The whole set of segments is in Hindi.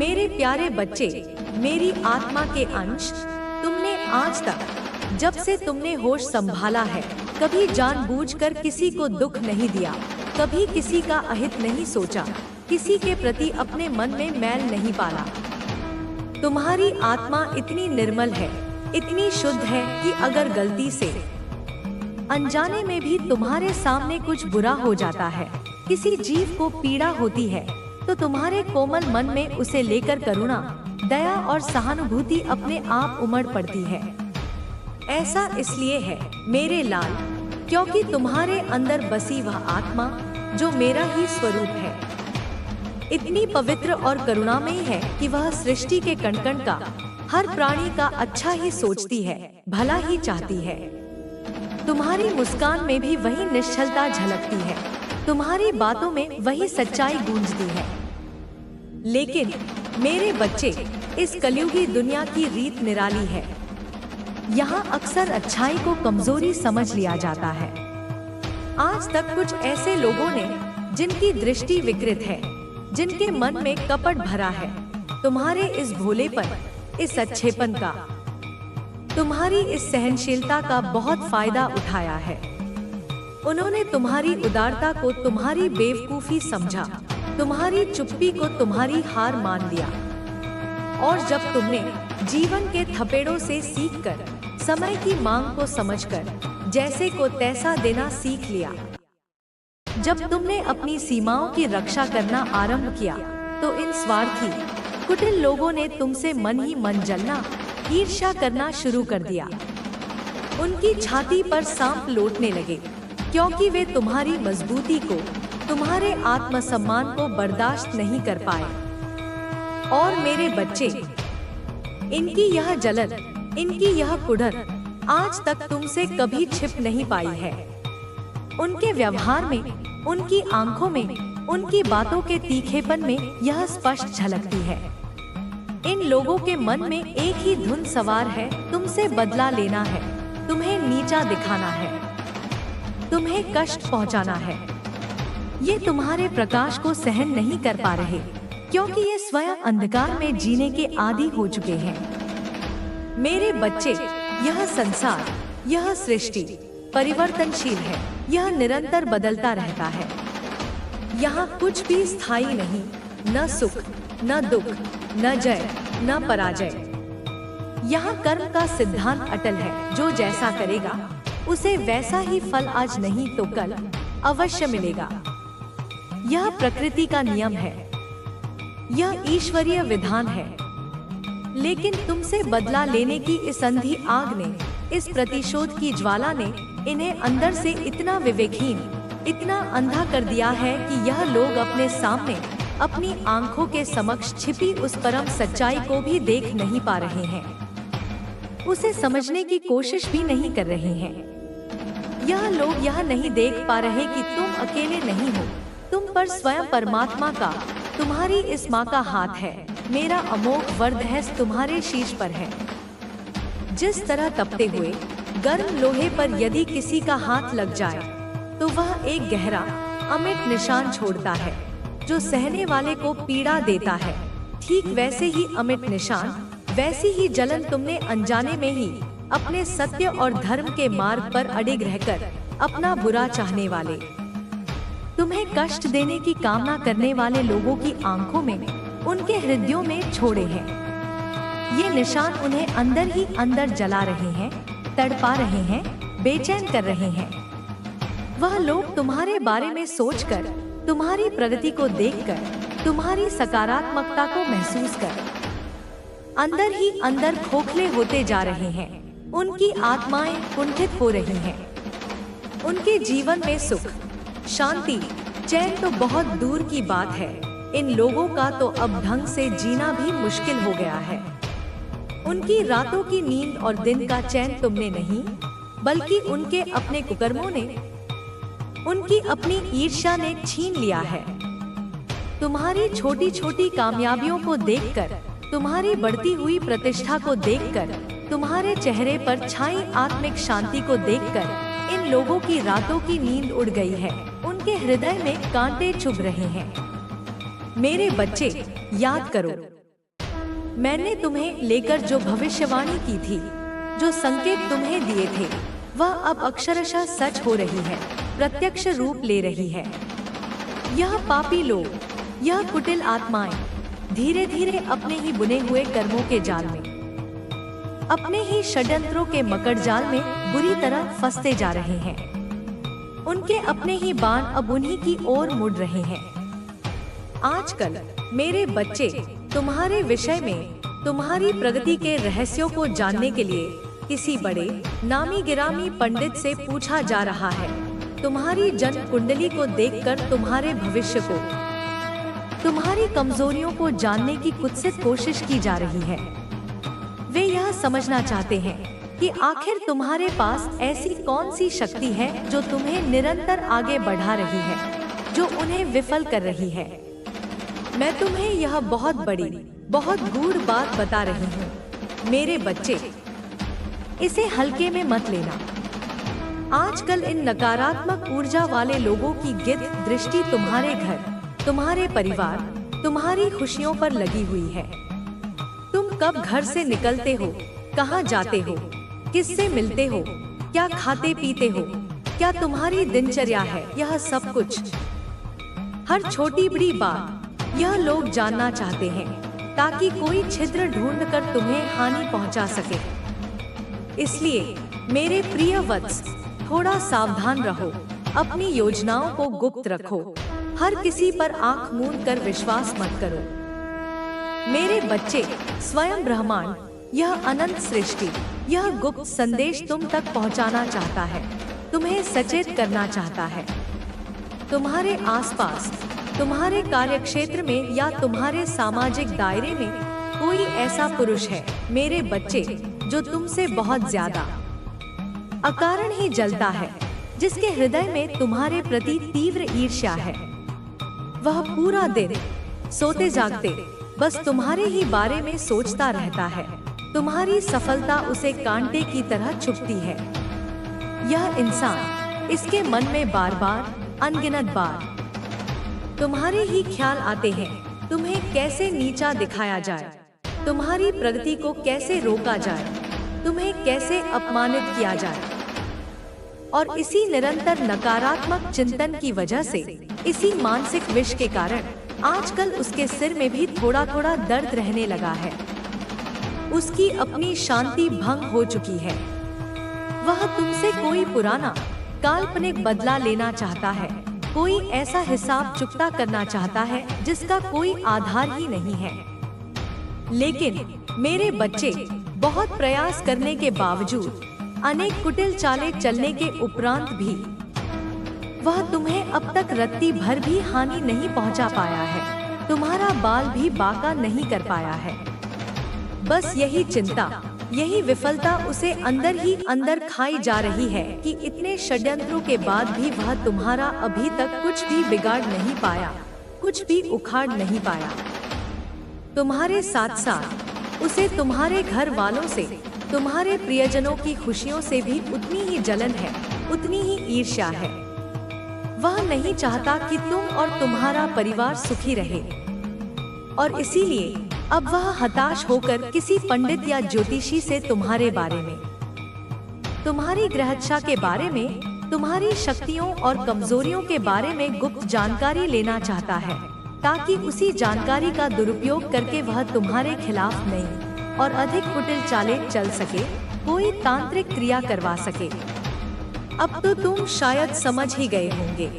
मेरे प्यारे बच्चे, मेरी आत्मा के अंश, तुमने आज तक जब से तुमने होश संभाला है कभी जानबूझकर किसी को दुख नहीं दिया, कभी किसी का अहित नहीं सोचा, किसी के प्रति अपने मन में मैल नहीं पाला। तुम्हारी आत्मा इतनी निर्मल है, इतनी शुद्ध है कि अगर गलती से अनजाने में भी तुम्हारे सामने कुछ बुरा हो जाता है, किसी जीव को पीड़ा होती है, तो तुम्हारे कोमल मन में उसे लेकर करुणा, दया और सहानुभूति अपने आप उमड़ पड़ती है। ऐसा इसलिए है मेरे लाल, क्योंकि तुम्हारे अंदर बसी वह आत्मा जो मेरा ही स्वरूप है इतनी पवित्र और करुणामयी है कि वह सृष्टि के कण-कण का, हर प्राणी का अच्छा ही सोचती है, भला ही चाहती है। तुम्हारी मुस्कान में भी वही निश्चलता झलकती है, तुम्हारी बातों में वही सच्चाई गूंजती है। लेकिन मेरे बच्चे, इस कलयुगी दुनिया की रीत निराली है। यहाँ अक्सर अच्छाई को कमजोरी समझ लिया जाता है। आज तक कुछ ऐसे लोगों ने जिनकी दृष्टि विकृत है, जिनके मन में कपट भरा है, तुम्हारे इस भोलेपन, इस अच्छेपन का, तुम्हारी इस सहनशीलता का बहुत फायदा उठाया है। उन्होंने तुम्हारी उदारता को तुम्हारी बेवकूफी समझा, तुम्हारी चुप्पी को तुम्हारी हार मान लिया। और जब तुमने जीवन के थपेड़ों से सीखकर, समय की मांग को समझकर जैसे को तैसा देना सीख लिया, जब तुमने अपनी सीमाओं की रक्षा करना आरंभ किया, तो इन स्वार्थी कुटिल लोगों ने तुमसे मन ही मन जलना, ईर्ष्या करना शुरू कर दिया। उनकी छाती पर सांप लौटने लगे, क्योंकि वे तुम्हारी मजबूती को, तुम्हारे आत्मसम्मान को बर्दाश्त नहीं कर पाए। और मेरे बच्चे, इनकी यह जलन, इनकी यह कुढ़न आज तक तुमसे कभी छिप नहीं पाई है। उनके व्यवहार में, उनकी आंखों में, उनकी बातों के तीखेपन में यह स्पष्ट झलकती है। इन लोगों के मन में एक ही धुन सवार है, तुमसे बदला लेना है, तुम्हें नीचा दिखाना है, तुम्हें कष्ट पहुंचाना है। ये तुम्हारे प्रकाश को सहन नहीं कर पा रहे, क्योंकि ये स्वयं अंधकार में जीने के आदी हो चुके हैं। मेरे बच्चे, यह संसार, यह सृष्टि परिवर्तनशील है, यह निरंतर बदलता रहता है। यहाँ कुछ भी स्थायी नहीं, न सुख, न दुख, न जय, न पराजय। यहाँ कर्म का सिद्धांत अटल है, जो जैसा करेगा उसे वैसा ही फल आज नहीं तो कल अवश्य मिलेगा। यह प्रकृति का नियम है, यह ईश्वरीय विधान है। लेकिन तुमसे बदला लेने की इस अंधी आग ने, इस प्रतिशोध की ज्वाला ने इन्हें अंदर से इतना विवेकहीन, इतना अंधा कर दिया है कि यह लोग अपने सामने, अपनी आंखों के समक्ष छिपी उस परम सच्चाई को भी देख नहीं पा रहे हैं, उसे समझने की कोशिश भी नहीं कर रहे हैं। यह लोग यह नहीं देख पा रहे कि तुम अकेले नहीं हो, तुम पर स्वयं परमात्मा का, तुम्हारी इस माँ का हाथ है। मेरा अमोघ वरदहस्त तुम्हारे शीश पर है। जिस तरह तपते हुए गर्म लोहे पर यदि किसी का हाथ लग जाए तो वह एक गहरा अमिट निशान छोड़ता है, जो सहने वाले को पीड़ा देता है। ठीक वैसे ही अमिट निशान, वैसी ही जलन तुमने अनजाने में ही अपने सत्य और धर्म के मार्ग पर अडिग रहकर अपना बुरा चाहने वाले, तुम्हें कष्ट देने की कामना करने वाले लोगों की आंखों में, उनके हृदयों में छोड़े हैं। ये निशान उन्हें अंदर ही अंदर जला रहे हैं, तड़पा रहे हैं, बेचैन कर रहे हैं। वह लोग तुम्हारे बारे में सोचकर, तुम्हारी प्रगति को देखकर, तुम्हारी सकारात्मकता को महसूस कर अंदर ही अंदर खोखले होते जा रहे हैं। उनकी आत्माएं कुंठित हो रही हैं। उनके जीवन में सुख, शांति, चैन तो बहुत दूर की बात है। इन लोगों का तो अब ढंग से जीना भी मुश्किल हो गया है। उनकी रातों की नींद और दिन का चैन तुमने नहीं, बल्कि उनके अपने कुकर्मों ने, उनकी अपनी ईर्ष्या ने छीन लिया है। तुम्हारी छोटी छोटी कामयाबियों को देखकर, तुम्हारी बढ़ती हुई प्रतिष्ठा को देखकर, तुम्हारे चेहरे पर छाई आत्मिक शांति को देखकर इन लोगों की रातों की नींद उड़ गई है। उनके हृदय में कांटे चुभ रहे हैं। मेरे बच्चे, याद करो, मैंने तुम्हें लेकर जो भविष्यवाणी की थी, जो संकेत तुम्हें दिए थे, वह अब अक्षरशः सच हो रही है, प्रत्यक्ष रूप ले रही है। यह पापी लोग, यह कुटिल आत्माएं धीरे धीरे अपने ही बुने हुए कर्मों के जाल में, अपने ही षड्यंत्रों के मकड़ जाल में बुरी तरह फंसते जा रहे हैं। उनके अपने ही बाण अब उन्हीं की ओर मुड़ रहे हैं। आजकल मेरे बच्चे तुम्हारे विषय में, तुम्हारी प्रगति के रहस्यों को जानने के लिए किसी बड़े नामी गिरामी पंडित से पूछा जा रहा है। तुम्हारी जन्म कुंडली को देखकर तुम्हारे भविष्य को, तुम्हारी कमजोरियों को जानने की कुत्सित कोशिश की जा रही है। वे यह समझना चाहते हैं कि आखिर तुम्हारे पास ऐसी कौन सी शक्ति है जो तुम्हें निरंतर आगे बढ़ा रही है, जो उन्हें विफल कर रही है। मैं तुम्हें यह बहुत बड़ी, बहुत गूढ़ बात बता रही हूँ मेरे बच्चे, इसे हल्के में मत लेना। आजकल इन नकारात्मक ऊर्जा वाले लोगों की गिद्ध दृष्टि तुम्हारे घर, तुम्हारे परिवार, तुम्हारी खुशियों पर लगी हुई है। तुम कब घर से निकलते हो, कहाँ जाते हो, किससे मिलते हो, क्या खाते पीते हो, क्या तुम्हारी दिनचर्या है, यह सब कुछ, हर छोटी बड़ी बात यह लोग जानना चाहते हैं, ताकि कोई छिद्र ढूंढकर तुम्हें हानि पहुंचा सके। इसलिए मेरे प्रिय वत्स, थोड़ा सावधान रहो, अपनी योजनाओं को गुप्त रखो, हर किसी पर आंख मूंद कर विश्वास मत करो। मेरे बच्चे, स्वयं ब्रह्मांड, यह अनंत सृष्टि, यह गुप्त संदेश तुम तक पहुंचाना चाहता है, तुम्हें सचेत करना चाहता है। तुम्हारे आसपास, तुम्हारे कार्यक्षेत्र में या तुम्हारे सामाजिक दायरे में कोई ऐसा पुरुष है मेरे बच्चे, जो तुमसे बहुत ज्यादा अकारण ही जलता है, जिसके हृदय में तुम्हारे प्रति तीव्र ईर्ष्या है। वह पूरा दिन सोते जागते बस तुम्हारे ही बारे में सोचता रहता है। तुम्हारी सफलता उसे कांटे की तरह चुभती है। यह इंसान, इसके मन में बार बार, अनगिनत बार तुम्हारे ही ख्याल आते हैं, तुम्हें कैसे नीचा दिखाया जाए, तुम्हारी प्रगति को कैसे रोका जाए, तुम्हें कैसे अपमानित किया जाए। और इसी निरंतर नकारात्मक चिंतन की वजह से, इसी मानसिक विष के कारण आजकल उसके सिर में भी थोड़ा थोड़ा दर्द रहने लगा है। उसकी अपनी शांति भंग हो चुकी है। वह तुमसे कोई पुराना काल्पनिक बदला लेना चाहता है, कोई ऐसा हिसाब चुकता करना चाहता है जिसका कोई आधार ही नहीं है। लेकिन मेरे बच्चे, बहुत प्रयास करने के बावजूद, अनेक कुटिल चालें चलने के उपरांत भी वह तुम्हें अब तक रत्ती भर भी हानि नहीं पहुंचा पाया है, तुम्हारा बाल भी बांका नहीं कर पाया है। बस यही चिंता, यही विफलता उसे अंदर ही अंदर खाई जा रही है कि इतने षड्यंत्रों के बाद भी वह तुम्हारा अभी तक कुछ भी बिगाड़ नहीं पाया, कुछ भी उखाड़ नहीं पाया। तुम्हारे साथ साथ उसे तुम्हारे घर वालों से, तुम्हारे प्रियजनों की खुशियों से भी उतनी ही जलन है, उतनी ही ईर्ष्या है। वह नहीं चाहता कि तुम और तुम्हारा परिवार सुखी रहे, और इसीलिए अब वह हताश होकर किसी पंडित या ज्योतिषी से तुम्हारे बारे में, तुम्हारी ग्रहदशा के बारे में, तुम्हारी शक्तियों और कमजोरियों के बारे में गुप्त जानकारी लेना चाहता है, ताकि उसी जानकारी का दुरुपयोग करके वह तुम्हारे खिलाफ नई और अधिक कुटिल चालें चल सके, कोई तांत्रिक क्रिया करवा सके। अब तो तुम शायद समझ ही गए होंगे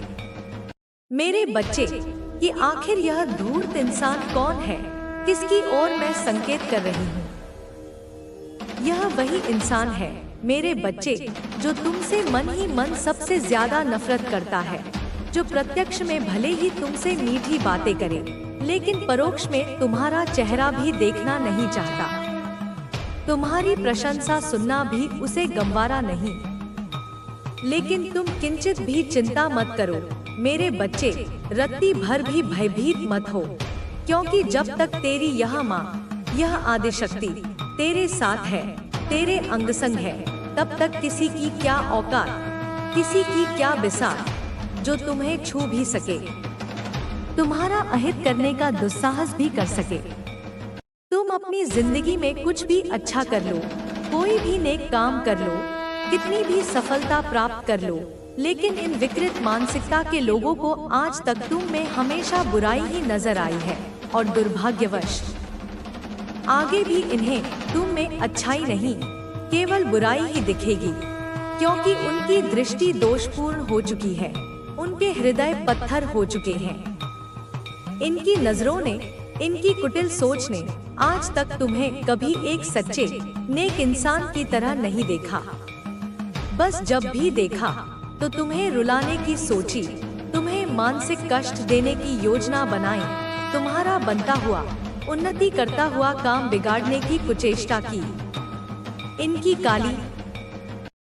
मेरे बच्चे कि आखिर यह धूर्त इंसान कौन है, किसकी ओर मैं संकेत कर रही हूँ। यह वही इंसान है मेरे बच्चे, जो तुमसे मन ही मन सबसे ज्यादा नफरत करता है, जो प्रत्यक्ष में भले ही तुमसे मीठी बातें करे, लेकिन परोक्ष में तुम्हारा चेहरा भी देखना नहीं चाहता। तुम्हारी प्रशंसा सुनना भी उसे गंवारा नहीं। लेकिन तुम किंचित भी चिंता मत करो मेरे बच्चे, रत्ती भर भी भयभीत मत हो, क्योंकि जब तक तेरी यह माँ, यह आदिशक्ति तेरे साथ है, तेरे अंग संग है, तब तक किसी की क्या औकात, किसी की क्या बिसात जो तुम्हें छू भी सके, तुम्हारा अहित करने का दुस्साहस भी कर सके। तुम अपनी जिंदगी में कुछ भी अच्छा कर लो, कोई भी नेक काम कर लो, कितनी भी सफलता प्राप्त कर लो, लेकिन इन विकृत मानसिकता के लोगों को आज तक तुम में हमेशा बुराई ही नजर आई है और दुर्भाग्यवश आगे भी इन्हें तुम में अच्छाई नहीं, केवल बुराई ही दिखेगी, क्योंकि उनकी दृष्टि दोषपूर्ण हो चुकी है, उनके हृदय पत्थर हो चुके हैं। इनकी नजरों ने, इनकी कुटिल सोच ने आज तक तुम्हें कभी एक सच्चे नेक इंसान की तरह नहीं देखा। बस जब भी देखा तो तुम्हें रुलाने की सोची, तुम्हें मानसिक कष्ट देने की योजना बनाई, तुम्हारा बनता हुआ, उन्नति करता हुआ काम बिगाड़ने की कुचेष्टा की। इनकी काली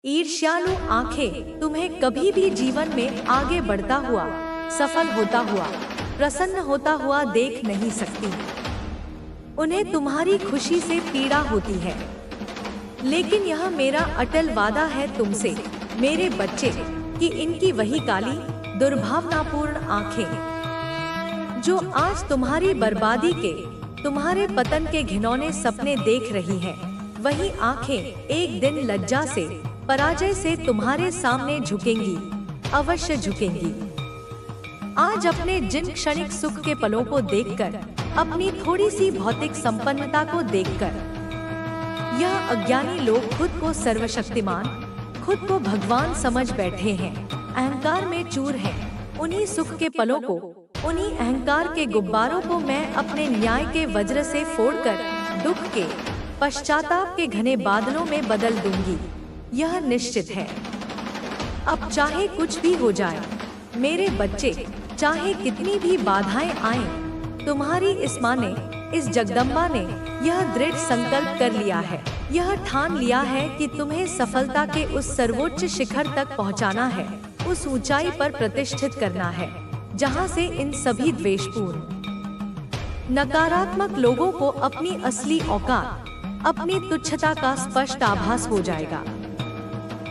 ईर्ष्यालु आंखें तुम्हें कभी भी जीवन में आगे बढ़ता हुआ, सफल होता हुआ, प्रसन्न होता हुआ देख नहीं सकती। उन्हें तुम्हारी खुशी से पीड़ा होती है, लेकिन यह मेरा अटल वादा है तुमसे मेरे बच्चे कि इनकी वही काली दुर्भावनापूर्ण आंखें जो आज तुम्हारी बर्बादी के, तुम्हारे पतन के घिनौने सपने देख रही हैं, वही आंखें एक दिन लज्जा से, पराजय से तुम्हारे सामने झुकेंगी, अवश्य झुकेंगी। आज अपने जिन क्षणिक सुख के पलों को देखकर, अपनी थोड़ी सी भौतिक संपन्नता को देखकर, यह अज्ञानी लोग खुद को सर्वशक्तिमान, खुद को भगवान समझ बैठे हैं, अहंकार में चूर हैं। उन्हीं सुख के पलों को, उन्हीं अहंकार के गुब्बारों को मैं अपने न्याय के वज्र से फोड़कर दुख के, पश्चाताप के घने बादलों में बदल दूंगी, यह निश्चित है। अब चाहे कुछ भी हो जाए मेरे बच्चे, चाहे कितनी भी बाधाएं आएं, तुम्हारी इस माँ ने, इस जगदम्बा ने यह दृढ़ संकल्प कर लिया है, यह ठान लिया है कि तुम्हें सफलता के उस सर्वोच्च शिखर तक पहुंचाना है, उस ऊंचाई पर प्रतिष्ठित करना है, जहां से इन सभी द्वेषपूर्ण नकारात्मक लोगों को अपनी असली औकात, अपनी तुच्छता का स्पष्ट आभास हो जाएगा।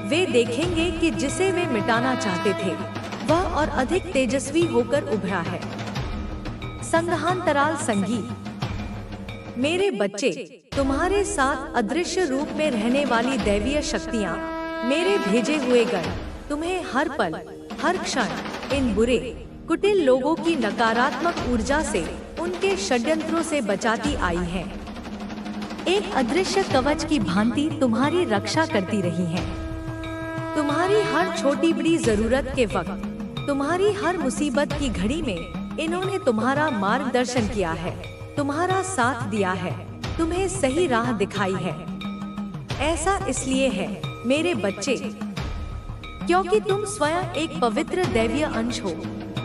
वे देखेंगे कि जिसे वे मिटाना चाहते थे वह और अधिक तेजस्वी होकर उभरा है। संघांतराल संगीत। मेरे बच्चे, तुम्हारे साथ अदृश्य रूप में रहने वाली दैवीय शक्तियाँ, मेरे भेजे हुए गण, तुम्हें हर पल, हर क्षण इन बुरे, कुटिल लोगों की नकारात्मक ऊर्जा से, उनके षड्यंत्रों से बचाती आई हैं। एक अदृश्य कवच की भांति तुम्हारी रक्षा करती रही हैं। तुम्हारी हर छोटी बड़ी जरूरत के वक्त, तुम्हारी हर मुसीबत की घड़ी में इन्होंने तुम्हारा मार्गदर्शन किया है, तुम्हारा साथ दिया है, तुम्हें सही राह दिखाई है। ऐसा इसलिए है मेरे बच्चे, क्योंकि तुम स्वयं एक पवित्र दैवीय अंश हो।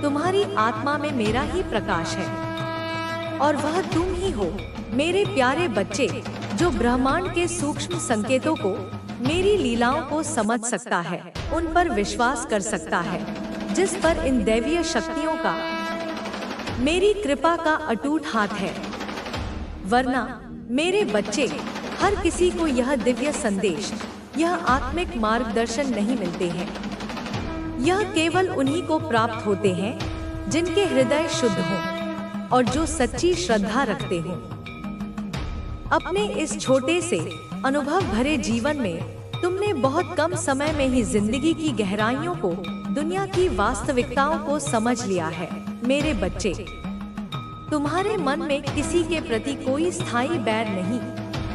तुम्हारी आत्मा में मेरा ही प्रकाश है और वह तुम ही हो मेरे प्यारे बच्चे, जो ब्रह्मांड के सूक्ष्म संकेतों को, मेरी लीलाओं को समझ सकता है, उन पर विश्वास कर सकता है, जिस पर इन दैवीय शक्तियों का, मेरी कृपा का अटूट हाथ है। वरना मेरे बच्चे, हर किसी को यह दिव्य संदेश, यह आत्मिक मार्गदर्शन नहीं मिलते हैं। यह केवल उन्हीं को प्राप्त होते हैं जिनके हृदय शुद्ध हों और जो सच्ची श्रद्धा रखते हों। अपने इस छोटे से अनुभव भरे जीवन में तुमने बहुत कम समय में ही जिंदगी की गहराइयों को, दुनिया की वास्तविकताओं को समझ लिया है। मेरे बच्चे, तुम्हारे मन में किसी के प्रति कोई स्थायी बैर नहीं,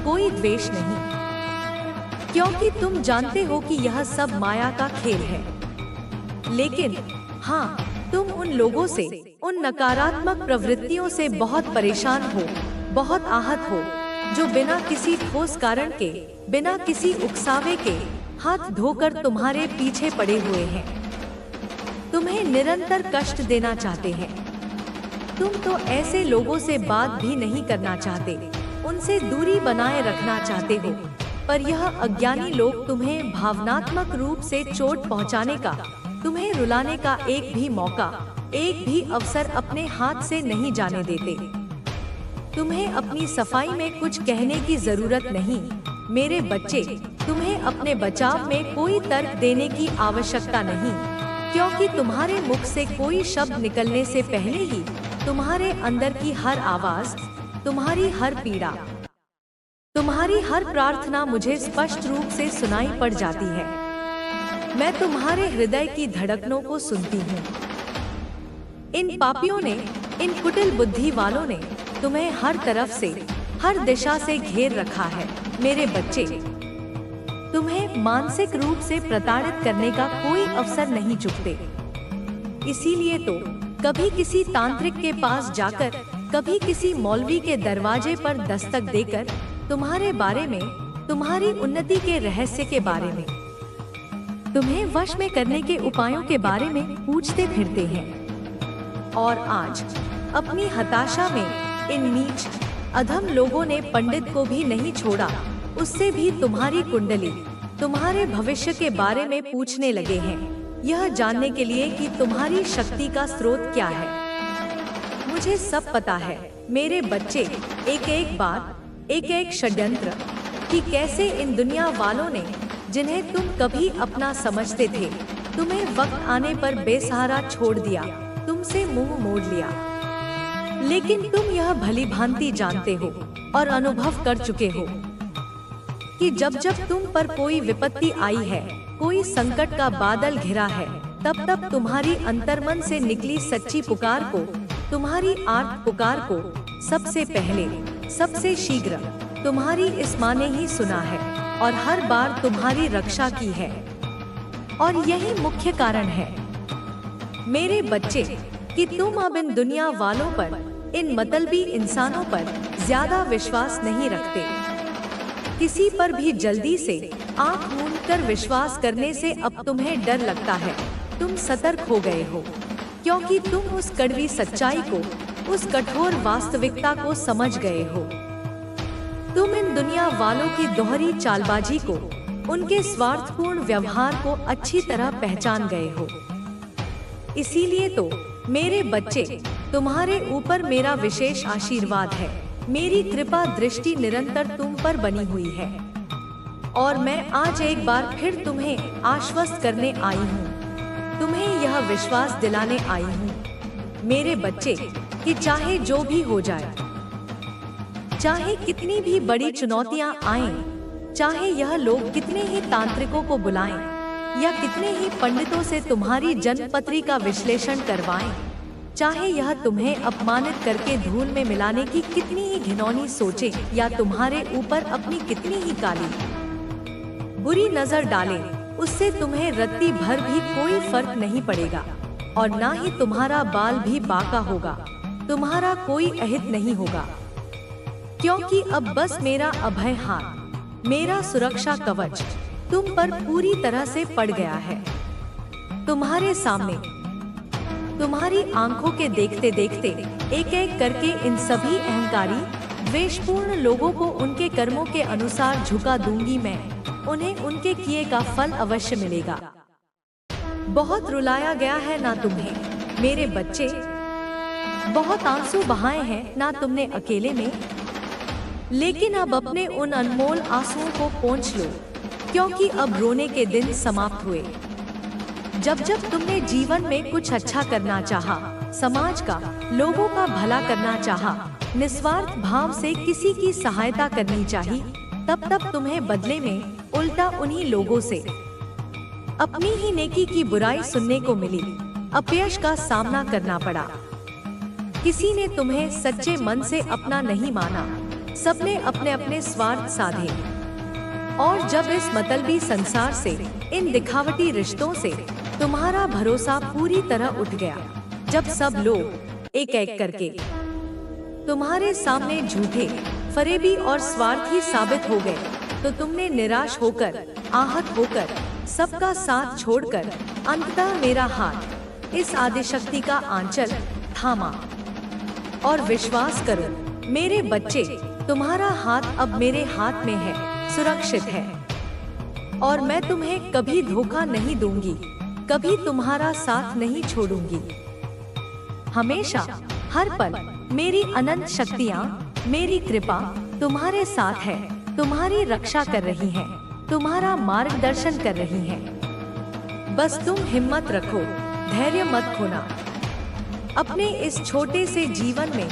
कोई द्वेष नहीं, क्योंकि तुम जानते हो कि यह सब माया का खेल है। लेकिन हाँ, तुम उन लोगों से, उन नकारात्मक प्रवृत्तियों से बहुत परेशान हो, बहुत आहत हो, जो बिना किसी ठोस कारण के, बिना किसी उकसावे के हाथ धोकर तुम्हारे पीछे पड़े हुए हैं, तुम्हें निरंतर कष्ट देना चाहते हैं। तुम तो ऐसे लोगों से बात भी नहीं करना चाहते, उनसे दूरी बनाए रखना चाहते हो, पर यह अज्ञानी लोग तुम्हें भावनात्मक रूप से चोट पहुंचाने का, तुम्हें रुलाने का एक भी मौका, एक भी अवसर अपने हाथ से नहीं जाने देते। तुम्हें अपनी सफाई में कुछ कहने की जरूरत नहीं मेरे बच्चे, तुम्हें अपने बचाव में कोई तर्क देने की आवश्यकता नहीं, क्योंकि तुम्हारे मुख से कोई शब्द निकलने से पहले ही तुम्हारे अंदर की हर आवाज, तुम्हारी हर पीड़ा, तुम्हारी हर प्रार्थना मुझे स्पष्ट रूप से सुनाई पड़ जाती है। मैं तुम्हारे हृदय की धड़कनों को सुनती हूँ। इन पापियों ने, इन कुटिल बुद्धि वालों ने तुम्हें हर तरफ से, हर दिशा से घेर रखा है। मेरे बच्चे, तुम्हें मानसिक रूप से प्रताड़ित करने का कोई अवसर नहीं चुकते। इसीलिए तो कभी किसी तांत्रिक के पास जाकर, कभी किसी मौलवी के दरवाजे पर दस्तक देकर तुम्हारे बारे में, तुम्हारी उन्नति के रहस्य के बारे में, तुम्हें वश में करने के उपायों के बारे में पूछते फिरते हैं। और आज अपनी हताशा में इन नीच अधम लोगों ने पंडित को भी नहीं छोड़ा, उससे भी तुम्हारी कुंडली, तुम्हारे भविष्य के बारे में पूछने लगे हैं, यह जानने के लिए कि तुम्हारी शक्ति का स्रोत क्या है। मुझे सब पता है मेरे बच्चे, एक एक बात, एक एक षड्यंत्र, कि कैसे इन दुनिया वालों ने, जिन्हें तुम कभी अपना समझते थे, तुम्हें वक्त आने पर बेसहारा छोड़ दिया, तुमसे मुंह मोड़ लिया। लेकिन तुम यह भली भांति जानते हो और अनुभव कर चुके हो कि जब जब तुम पर कोई विपत्ति आई है, कोई संकट का बादल घिरा है, तब तब तुम्हारी अंतर्मन से निकली सच्ची पुकार को, तुम्हारी आर्त पुकार को सबसे पहले, सबसे शीघ्र तुम्हारी इस माँ ने ही सुना है और हर बार तुम्हारी रक्षा की है। और यही मुख्य कारण है मेरे बच्चे कि तुम अब इन दुनिया वालों पर, इन मतलबी इंसानों पर ज्यादा विश्वास नहीं रखते। किसी पर भी जल्दी से आंख मूंद कर विश्वास करने से अब तुम्हें डर लगता है। तुम सतर्क हो गए हो क्योंकि तुम उस कड़वी सच्चाई को, उस कठोर वास्तविकता को समझ गए हो। तुम इन दुनिया वालों की दोहरी चालबाजी को, उनके स्वार्थपूर्ण व्यवहार को अच्छी तरह पहचान गए हो। इसीलिए तो मेरे बच्चे, तुम्हारे ऊपर मेरा विशेष आशीर्वाद है। मेरी कृपा दृष्टि निरंतर तुम पर बनी हुई है और मैं आज एक बार फिर तुम्हें आश्वस्त करने आई हूँ, तुम्हें यह विश्वास दिलाने आई हूँ मेरे बच्चे कि चाहे जो भी हो जाए, चाहे कितनी भी बड़ी चुनौतियाँ आएं, चाहे यह लोग कितने ही तांत्रिकों को बुलाएं या कितने ही पंडितों से तुम्हारी जन्मपत्री का विश्लेषण करवाएं, चाहे यह तुम्हें अपमानित करके धूल में मिलाने की कितनी ही घिनौनी सोचे या तुम्हारे ऊपर अपनी कितनी ही काली बुरी नजर डाले, उससे तुम्हें रत्ती भर भी कोई फर्क नहीं पड़ेगा और ना ही तुम्हारा बाल भी बांका होगा, तुम्हारा कोई अहित नहीं होगा। क्योंकि अब बस मेरा अभय हाथ, मेरा सुरक्षा कवच तुम पर पूरी तरह से पड़ गया है। तुम्हारे सामने, तुम्हारी आंखों के देखते देखते एक एक करके इन सभी अहंकारी, द्वेषपूर्ण लोगों को उनके कर्मों के अनुसार झुका दूंगी मैं। उन्हें उनके किए का फल अवश्य मिलेगा। बहुत रुलाया गया है ना तुम्हें मेरे बच्चे, बहुत आंसू बहाए हैं ना तुमने अकेले में, लेकिन अब अपने उन अनमोल आंसुओं को पोंछ लो, क्योंकि अब रोने के दिन समाप्त हुए। जब जब तुमने जीवन में कुछ अच्छा करना चाहा, समाज का, लोगों का भला करना चाहा, निस्वार्थ भाव से किसी की सहायता करनी चाहिए, तब तब तुम्हें बदले में उल्टा उन्हीं लोगों से अपनी ही नेकी की बुराई सुनने को मिली, अपयश का सामना करना पड़ा। किसी ने तुम्हें सच्चे मन से अपना नहीं माना, सबने अपने अपने स्वार्थ साधे। और जब इस मतलबी संसार से, इन दिखावटी रिश्तों से तुम्हारा भरोसा पूरी तरह उठ गया, जब सब लोग एक एक करके तुम्हारे सामने झूठे, फरेबी और स्वार्थी साबित हो गए, तो तुमने निराश होकर, आहत होकर, सबका साथ छोड़कर अंततः मेरा हाथ, इस आदिशक्ति का आंचल थामा। और विश्वास करो मेरे बच्चे, तुम्हारा हाथ अब मेरे हाथ में है, सुरक्षित है। और मैं तुम्हें कभी धोखा नहीं दूंगी, कभी तुम्हारा साथ नहीं छोड़ूंगी। हमेशा, हर पल मेरी अनंत शक्तियाँ, मेरी कृपा तुम्हारे साथ है, तुम्हारी रक्षा कर रही है, तुम्हारा मार्गदर्शन कर रही है। बस तुम हिम्मत रखो, धैर्य मत खोना। अपने इस छोटे से जीवन में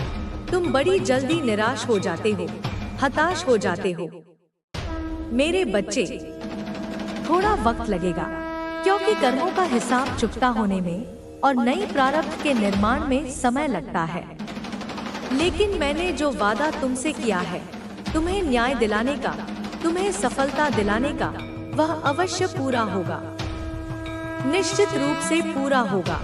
तुम बड़ी जल्दी निराश हो जाते हो, हताश हो जाते हो। मेरे बच्चे, थोड़ा वक्त लगेगा, क्योंकि कर्मों का हिसाब चुकता होने में और नई प्रारब्ध के निर्माण में समय लगता है। लेकिन मैंने जो वादा तुमसे किया है, तुम्हें न्याय दिलाने का, तुम्हें सफलता दिलाने का, वह अवश्य पूरा होगा, निश्चित रूप से पूरा होगा।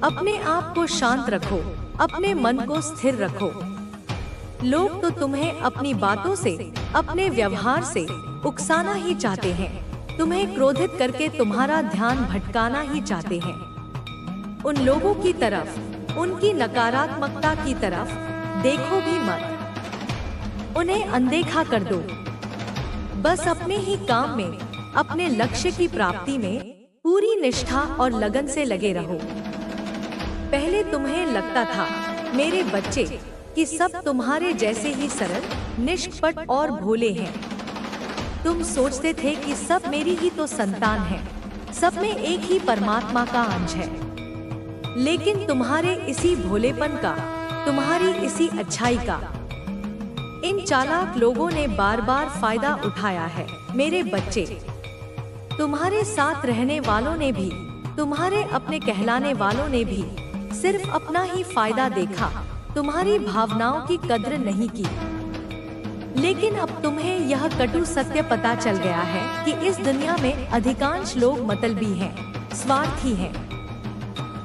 अपने आप को शांत रखो, अपने मन को स्थिर रखो। लोग तो तुम्हें अपनी बातों से, अपने व्यवहार से उकसाना ही चाहते हैं, तुम्हें क्रोधित करके तुम्हारा ध्यान भटकाना ही चाहते हैं। उन लोगों की तरफ, उनकी नकारात्मकता की तरफ देखो भी मत, उन्हें अनदेखा कर दो। बस अपने ही काम में, अपने लक्ष्य की प्राप्ति में पूरी निष्ठा और लगन से लगे रहो। पहले तुम्हें लगता था मेरे बच्चे कि सब तुम्हारे जैसे ही सरल, निष्कपट और भोले हैं। तुम सोचते थे कि सब मेरी ही तो संतान है, सब में एक ही परमात्मा का अंश है। लेकिन तुम्हारे इसी भोलेपन का, तुम्हारी इसी अच्छाई का इन चालाक लोगों ने बार बार फायदा उठाया है। मेरे बच्चे, तुम्हारे साथ रहने वालों ने भी, तुम्हारे अपने कहलाने वालों ने भी सिर्फ अपना ही फायदा देखा, तुम्हारी भावनाओं की कद्र नहीं की। लेकिन अब तुम्हें यह कटु सत्य पता चल गया है कि इस दुनिया में अधिकांश लोग मतलबी हैं, स्वार्थी हैं।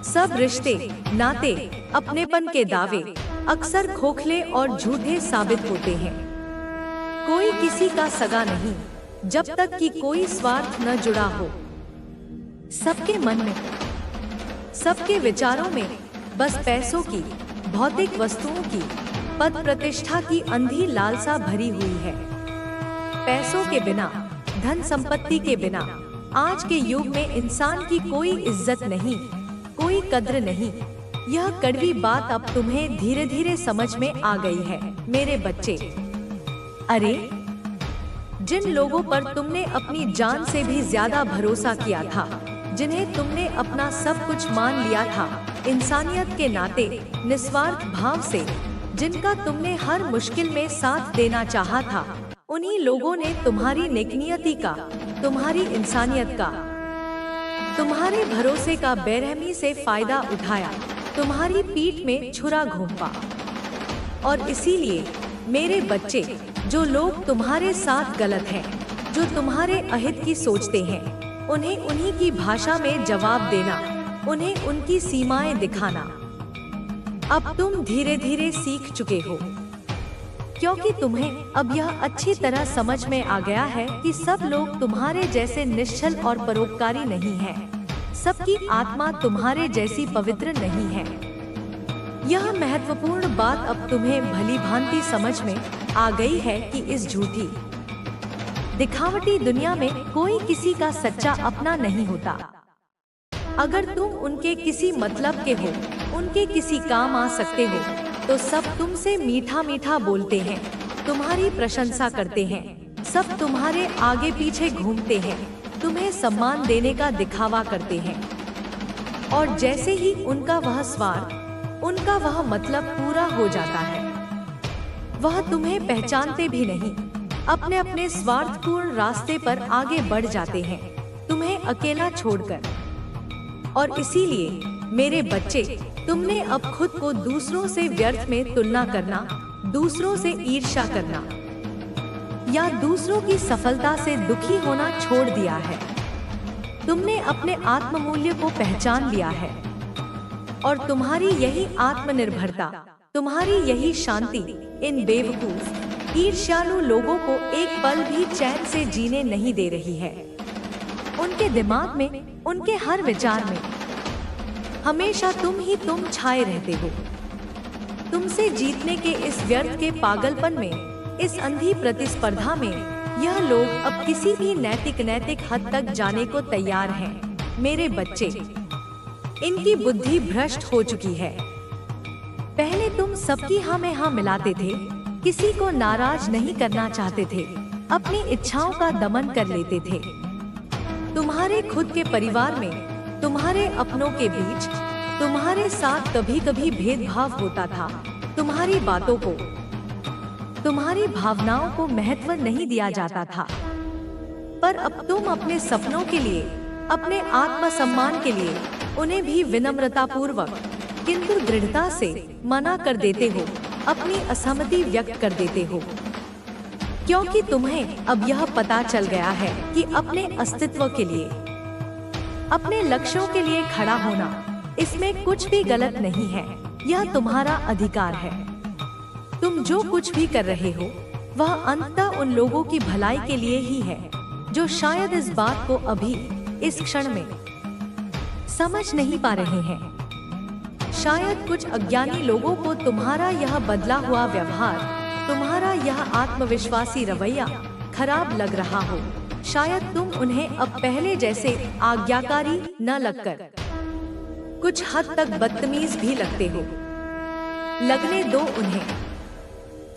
सब रिश्ते, नाते, अपनेपन के दावे अक्सर खोखले और झूठे साबित होते हैं। कोई किसी का सगा नहीं जब तक कि कोई स्वार्थ न जुड़ा हो। सबके मन में, सबके विचारों में बस पैसों की, भौतिक वस्तुओं की, पद प्रतिष्ठा की अंधी लालसा भरी हुई है। पैसों के बिना, धन संपत्ति के बिना आज के युग में इंसान की कोई इज्जत नहीं, कोई कद्र नहीं। यह कड़वी बात अब तुम्हें धीरे धीरे समझ में आ गई है मेरे बच्चे। अरे, जिन लोगों पर तुमने अपनी जान से भी ज्यादा भरोसा किया था, जिन्हें तुमने अपना सब कुछ मान लिया था, इंसानियत के नाते, निस्वार्थ भाव से, जिनका तुमने हर मुश्किल में साथ देना चाहा था, उन्हीं लोगों ने तुम्हारी नेकनियती का, तुम्हारी इंसानियत का, तुम्हारे भरोसे का बेरहमी से फायदा उठाया, तुम्हारी पीठ में छुरा घोंपा। और इसीलिए मेरे बच्चे, जो लोग तुम्हारे साथ गलत हैं, जो तुम्हारे अहित की सोचते हैं, उन्हें उन्हीं की भाषा में जवाब देना, उन्हें उनकी सीमाएं दिखाना अब तुम धीरे धीरे सीख चुके हो, क्योंकि तुम्हें अब यह अच्छी तरह समझ में आ गया है कि सब लोग तुम्हारे जैसे निश्चल और परोपकारी नहीं हैं। सबकी आत्मा तुम्हारे जैसी पवित्र नहीं है। यह महत्वपूर्ण बात अब तुम्हें भली भांति समझ में आ गई है कि इस झूठी, दिखावटी दुनिया में कोई किसी का सच्चा अपना नहीं होता। अगर तुम उनके किसी मतलब के हो, उनके किसी काम आ सकते हो, तो सब तुमसे मीठा मीठा बोलते हैं, तुम्हारी प्रशंसा करते हैं, सब तुम्हारे आगे पीछे घूमते हैं, तुम्हें सम्मान देने का दिखावा करते हैं। और जैसे ही उनका वह स्वार्थ, उनका वह मतलब पूरा हो जाता है, वह तुम्हें पहचानते भी नहीं, अपने अपने स्वार्थपूर्ण रास्ते पर आगे बढ़ जाते हैं, तुम्हें अकेला छोड़कर। और इसीलिए मेरे बच्चे, तुमने अब खुद को दूसरों से व्यर्थ में तुलना करना, दूसरों से ईर्ष्या करना या दूसरों की सफलता से दुखी होना छोड़ दिया है। तुमने अपने आत्ममूल्य को पहचान लिया है और तुम्हारी यही आत्मनिर्भरता, तुम्हारी यही शांति इन बेवकूफ, ईर्ष्यालु लोगों को एक पल भी चैन से जीने नहीं दे रही है। उनके दिमाग में, उनके हर विचार में हमेशा तुम ही तुम छाए रहते हो। तुमसे जीतने के इस व्यर्थ के पागलपन में, इस अंधी प्रतिस्पर्धा में यह लोग अब किसी भी नैतिक हद तक जाने को तैयार हैं। मेरे बच्चे, इनकी बुद्धि भ्रष्ट हो चुकी है। पहले तुम सबकी हाँ में हाँ मिलाते थे, किसी को नाराज नहीं करना चाहते थे, अपनी इच्छाओं का दमन कर लेते थे। तुम्हारे खुद के परिवार में, तुम्हारे अपनों के बीच तुम्हारे साथ कभी कभी भेदभाव होता था, तुम्हारी बातों को, तुम्हारी भावनाओं को महत्व नहीं दिया जाता था। पर अब तुम अपने सपनों के लिए, अपने आत्मसम्मान के लिए उन्हें भी विनम्रता पूर्वक किंतु दृढ़ता से मना कर देते हो, अपनी असहमति व्यक्त कर देते हो, क्योंकि तुम्हें अब यह पता चल गया है कि अपने अस्तित्व के लिए, अपने लक्ष्यों के लिए खड़ा होना, इसमें कुछ भी गलत नहीं है। यह तुम्हारा अधिकार है। तुम जो कुछ भी कर रहे हो वह अंततः उन लोगों की भलाई के लिए ही है जो शायद इस बात को अभी इस क्षण में समझ नहीं पा रहे हैं। शायद कुछ अज्ञानी लोगों को तुम्हारा यह बदला हुआ व्यवहार, तुम्हारा यह आत्मविश्वासी रवैया खराब लग रहा हो। शायद तुम उन्हें अब पहले जैसे आज्ञाकारी न लगकर कुछ हद तक बदतमीज भी लगते हो। लगने दो उन्हें।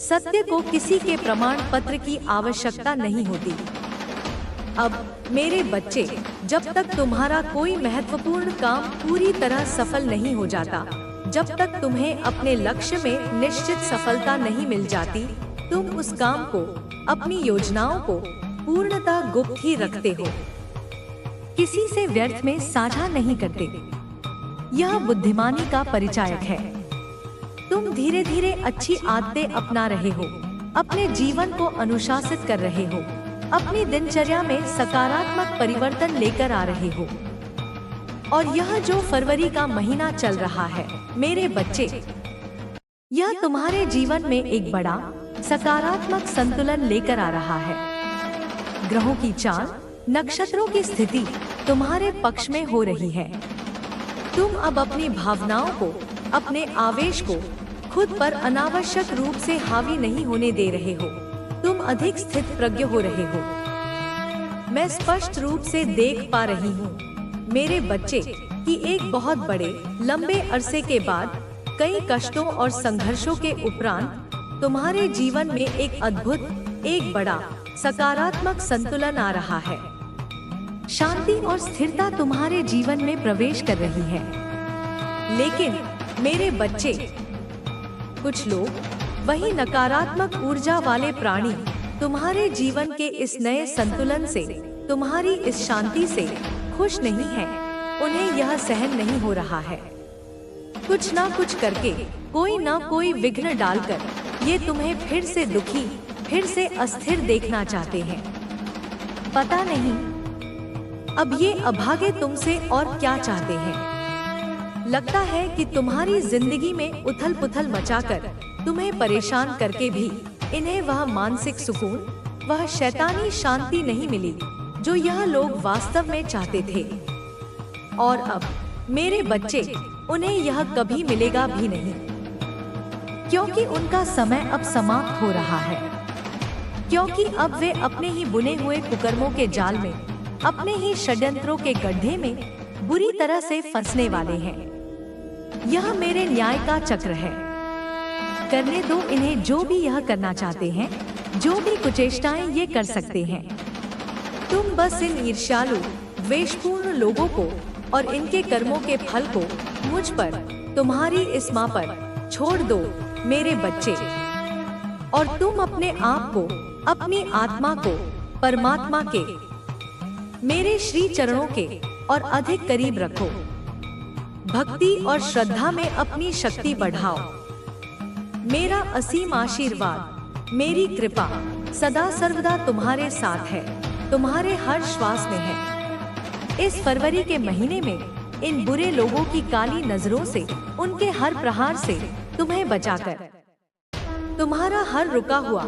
सत्य को किसी के प्रमाण पत्र की आवश्यकता नहीं होती। अब मेरे बच्चे, जब तक तुम्हारा कोई महत्वपूर्ण काम पूरी तरह सफल नहीं हो जाता, जब तक तुम्हें अपने लक्ष्य में निश्चित सफलता नहीं मिल जाती, तुम उस काम को, अपनी योजनाओं को पूर्णतः गुप्त ही रखते हो, किसी से व्यर्थ में साझा नहीं करते। यह बुद्धिमानी का परिचायक है। तुम धीरे धीरे अच्छी आदतें अपना रहे हो, अपने जीवन को अनुशासित कर रहे हो, अपनी दिनचर्या में सकारात्मक परिवर्तन लेकर आ रहे हो। और यह जो फरवरी का महीना चल रहा है मेरे बच्चे, यह तुम्हारे जीवन में एक बड़ा सकारात्मक संतुलन लेकर आ रहा है। ग्रहों की चाल, नक्षत्रों की स्थिति तुम्हारे पक्ष में हो रही है। तुम अब अपनी भावनाओं को, अपने आवेश को खुद पर अनावश्यक रूप से हावी नहीं होने दे रहे हो। तुम अधिक स्थित प्रज्ञ हो रहे हो। मैं स्पष्ट रूप से देख पा रही हूँ मेरे बच्चे कि एक बहुत बड़े लंबे अरसे के बाद, कई कष्टों और संघर्षों के उपरांत तुम्हारे जीवन में एक अद्भुत, एक बड़ा सकारात्मक संतुलन आ रहा है। शांति और स्थिरता तुम्हारे जीवन में प्रवेश कर रही है। लेकिन मेरे बच्चे, कुछ लोग, वही नकारात्मक ऊर्जा वाले प्राणी, तुम्हारे जीवन के इस नए संतुलन से, तुम्हारी इस शांति से खुश नहीं है। उन्हें यह सहन नहीं हो रहा है। कुछ ना कुछ करके, कोई ना कोई विघ्न डालकर ये तुम्हें फिर से दुखी, फिर से अस्थिर देखना चाहते हैं। पता नहीं अब ये अभागे तुमसे और क्या चाहते हैं। लगता है कि तुम्हारी जिंदगी में उथल पुथल मचाकर, तुम्हें परेशान करके भी इन्हें वह मानसिक सुकून, वह शैतानी शांति नहीं मिली जो यह लोग वास्तव में चाहते थे। और अब मेरे बच्चे, उन्हें यह कभी मिलेगा भी नहीं, क्योंकि उनका समय अब समाप्त हो रहा है। क्योंकि अब वे अपने ही बुने हुए कुकर्मों के जाल में, अपने ही षड्यंत्रों के गड्ढे में बुरी तरह से फंसने वाले हैं। यह मेरे न्याय का चक्र है। करने दो इन्हें जो भी यह करना चाहते हैं, जो भी कुचेष्टाएं ये कर सकते हैं। तुम बस इन ईर्ष्यालु, द्वेषपूर्ण लोगों को और इनके कर्मों के फल को मुझ पर, तुम्हारी इस मां पर छोड़ दो मेरे बच्चे। और तुम अपने आप को, अपनी आत्मा को परमात्मा के, मेरे श्री चरणों के और अधिक करीब रखो। भक्ति और श्रद्धा में अपनी शक्ति बढ़ाओ। मेरा असीम आशीर्वाद, मेरी कृपा सदा सर्वदा तुम्हारे साथ है, तुम्हारे हर श्वास में है। इस फरवरी के महीने में इन बुरे लोगों की काली नजरों से, उनके हर प्रहार से तुम्हें बचाकर, तुम्हारा हर रुका हुआ,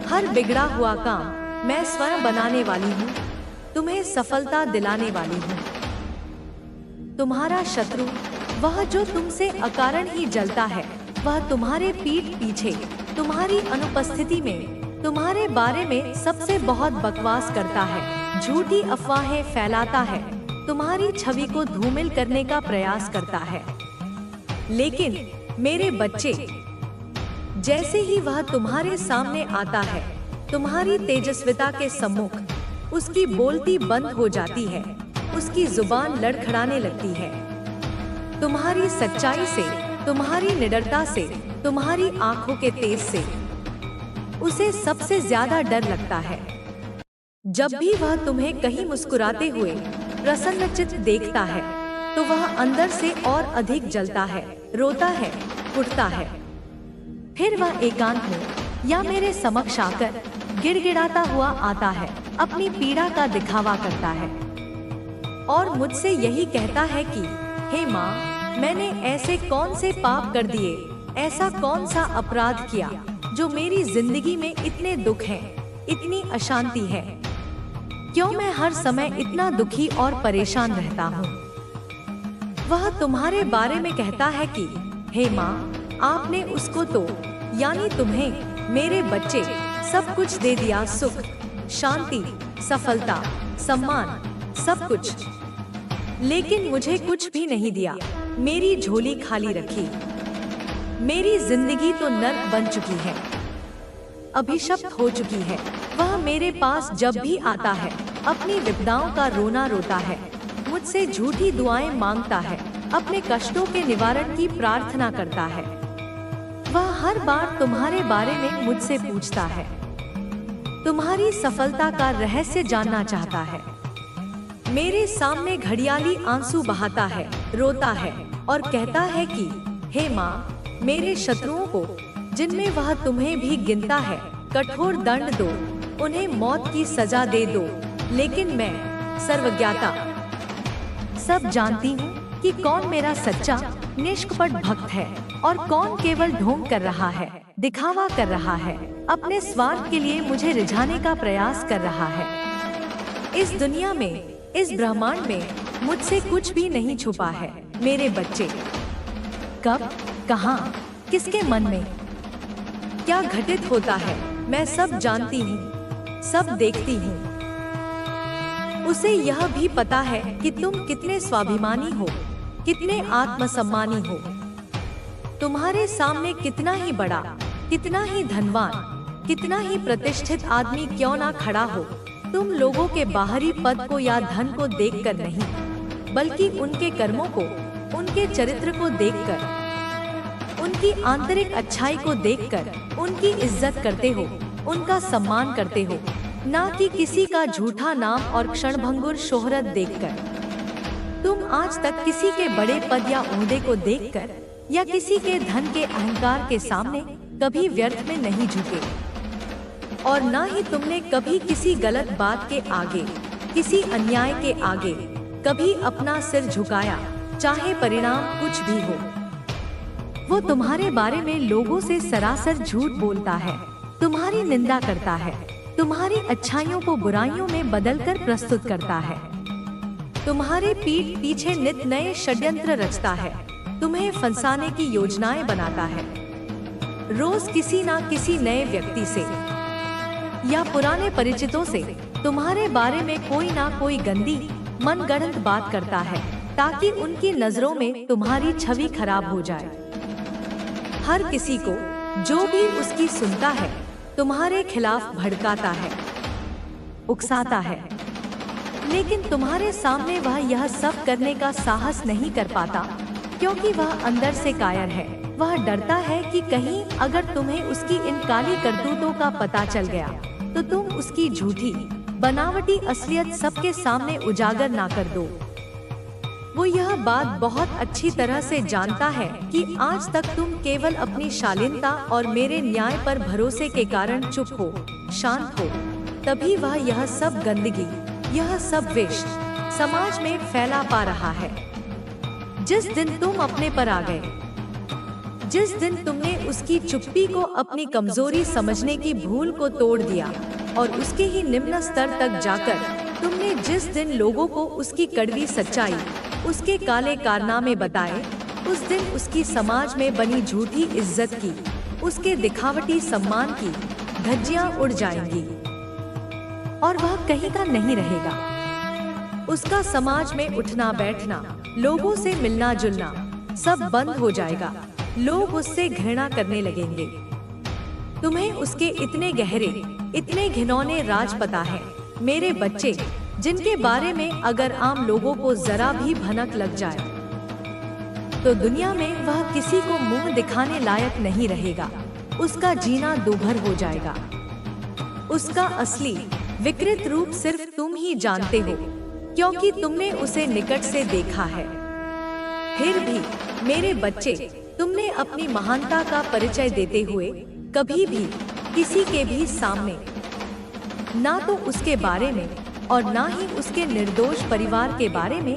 हर बिगड़ा हुआ काम मैं स्वयं बनाने वाली हूँ, तुम्हें सफलता दिलाने वाली हूँ। तुम्हारा शत्रु, वह जो तुमसे अकारण ही जलता है, वह तुम्हारे पीठ पीछे, तुम्हारी अनुपस्थिति में, तुम्हारे बारे में सबसे बहुत बकवास करता है, झूठी अफवाहें फैलाता है, तुम्हारी छवि को धूमिल करने का प्रयास करता है। लेकिन मेरे बच्चे, जैसे ही वह तुम्हारे सामने आता है, तुम्हारी तेजस्विता के सम्मुख उसकी बोलती बंद हो जाती है, उसकी जुबान लड़खड़ाने लगती है। तुम्हारी सच्चाई से, तुम्हारी निडरता से, तुम्हारी आंखों के तेज से उसे सबसे ज्यादा डर लगता है। जब भी वह तुम्हें कहीं मुस्कुराते हुए प्रसन्नचित्त देखता है तो वह अंदर से और अधिक जलता है, रोता है, उठता है। फिर वह एकांत में या मेरे समक्ष आकर गिड़गिड़ाता हुआ आता है, अपनी पीड़ा का दिखावा करता है और मुझसे यही कहता है कि हे माँ, मैंने ऐसे कौन से पाप कर दिए, ऐसा कौन सा अपराध किया जो मेरी जिंदगी में इतने दुख हैं, इतनी अशांति है। क्यों मैं हर समय इतना दुखी और परेशान रहता हूँ। वह तुम्हारे बारे में कहता है कि हे माँ, आपने उसको तो यानी तुम्हें, मेरे बच्चे, सब कुछ दे दिया, सुख, शांति, सफलता, सम्मान, सब कुछ, लेकिन मुझे कुछ भी नहीं दिया। मेरी झोली खाली रखी। मेरी जिंदगी तो नर्क बन चुकी है, अभिशप्त हो चुकी है। वह मेरे पास जब भी आता है अपनी विपदाओं का रोना रोता है, मुझसे झूठी दुआएं मांगता है, अपने कष्टों के निवारण की प्रार्थना करता है। वह हर बार तुम्हारे बारे में मुझसे पूछता है, तुम्हारी सफलता का रहस्य जानना चाहता है। मेरे सामने घड़ियाली आंसू बहाता है, रोता है और कहता है कि हे माँ, मेरे शत्रुओं को, जिनमें वह तुम्हें भी गिनता है, कठोर दंड दो, उन्हें मौत की सजा दे दो। लेकिन मैं सर्वज्ञाता सब जानती हूँ कि कौन मेरा सच्चा निष्कपट भक्त है और कौन केवल ढोंग कर रहा है, दिखावा कर रहा है, अपने स्वार्थ के लिए मुझे रिझाने का प्रयास कर रहा है। इस दुनिया में, इस ब्रह्मांड में मुझसे कुछ भी नहीं छुपा है। मेरे बच्चे, कब, कहाँ, किसके मन में क्या घटित होता है, मैं सब जानती हूँ, सब देखती हूँ। उसे यह भी पता है कि तुम कितने स्वाभिमानी हो, कितने आत्मसम्मानी हो। तुम्हारे सामने कितना ही बड़ा, कितना ही धनवान, कितना ही प्रतिष्ठित आदमी क्यों ना खड़ा हो, तुम लोगों के बाहरी पद को या धन को देखकर नहीं, बल्कि उनके कर्मों को, उनके चरित्र को देखकर, उनकी आंतरिक अच्छाई को देखकर उनकी इज्जत करते हो, उनका सम्मान करते हो, ना कि किसी का झूठा नाम और क्षणभंगुर शोहरत देखकर। तुम आज तक किसी के बड़े पद या ओहदे को देखकर या किसी के धन के अहंकार के सामने कभी व्यर्थ में नहीं झुके, और ना ही तुमने कभी किसी गलत बात के आगे, किसी अन्याय के आगे कभी अपना सिर झुकाया, चाहे परिणाम कुछ भी हो। वो तुम्हारे बारे में लोगों से सरासर झूठ बोलता है, तुम्हारी निंदा करता है, तुम्हारी अच्छाइयों को बुराइयों में बदलकर प्रस्तुत करता है, तुम्हारे पीठ पीछे नित नए षड्यंत्र रचता है, तुम्हें फंसाने की योजनाएं बनाता है। रोज किसी ना किसी नए व्यक्ति से या पुराने परिचितों से तुम्हारे बारे में कोई ना कोई गंदी, मनगढ़ंत बात करता है, ताकि उनकी नजरों में तुम्हारी छवि खराब हो जाए। हर किसी को जो भी उसकी सुनता है तुम्हारे खिलाफ भड़काता है, उकसाता है, लेकिन तुम्हारे सामने वह यह सब करने का साहस नहीं कर पाता, क्योंकि वह अंदर से कायर है। वह डरता है कि कहीं अगर तुम्हें उसकी इन काली करतूतों का पता चल गया तो तुम उसकी झूठी, बनावटी असलियत सबके सामने उजागर ना कर दो। वो यह बात बहुत अच्छी तरह से जानता है कि आज तक तुम केवल अपनी शालीनता और मेरे न्याय पर भरोसे के कारण चुप हो, शांत हो। तभी वह यह सब गंदगी, यह सब विष समाज में फैला पा रहा है। जिस दिन तुम अपने पर आ गए, जिस दिन तुमने उसकी चुप्पी को अपनी कमजोरी समझने की भूल को तोड़ दिया और उसके ही निम्न स्तर तक जाकर तुमने जिस दिन लोगों को उसकी कड़वी सच्चाई, उसके काले कारनामे बताए, उस दिन उसकी समाज में बनी झूठी इज्जत की, उसके दिखावटी सम्मान की धज्जियां उड़ जाएंगी और वह कहीं का नहीं रहेगा। उसका समाज में उठना बैठना, लोगों से मिलना जुलना सब बंद हो जाएगा। लोग उससे घृणा करने लगेंगे। तुम्हें उसके इतने गहरे, इतने घिनौने राज पता है, मेरे बच्चे, जिनके बारे में अगर आम लोगों को जरा भी भनक लग जाए तो दुनिया में वह किसी को मुंह दिखाने लायक नहीं रहेगा। उसका जीना दूभर हो जाएगा। उसका असली विकृत रूप सिर्फ तुम ही जानते हो, क्योंकि तुमने उसे निकट से देखा है। फिर भी मेरे बच्चे, तुमने अपनी महानता का परिचय देते हुए कभी भी किसी के भी सामने ना तो उसके बारे में और ना ही उसके निर्दोष परिवार के बारे में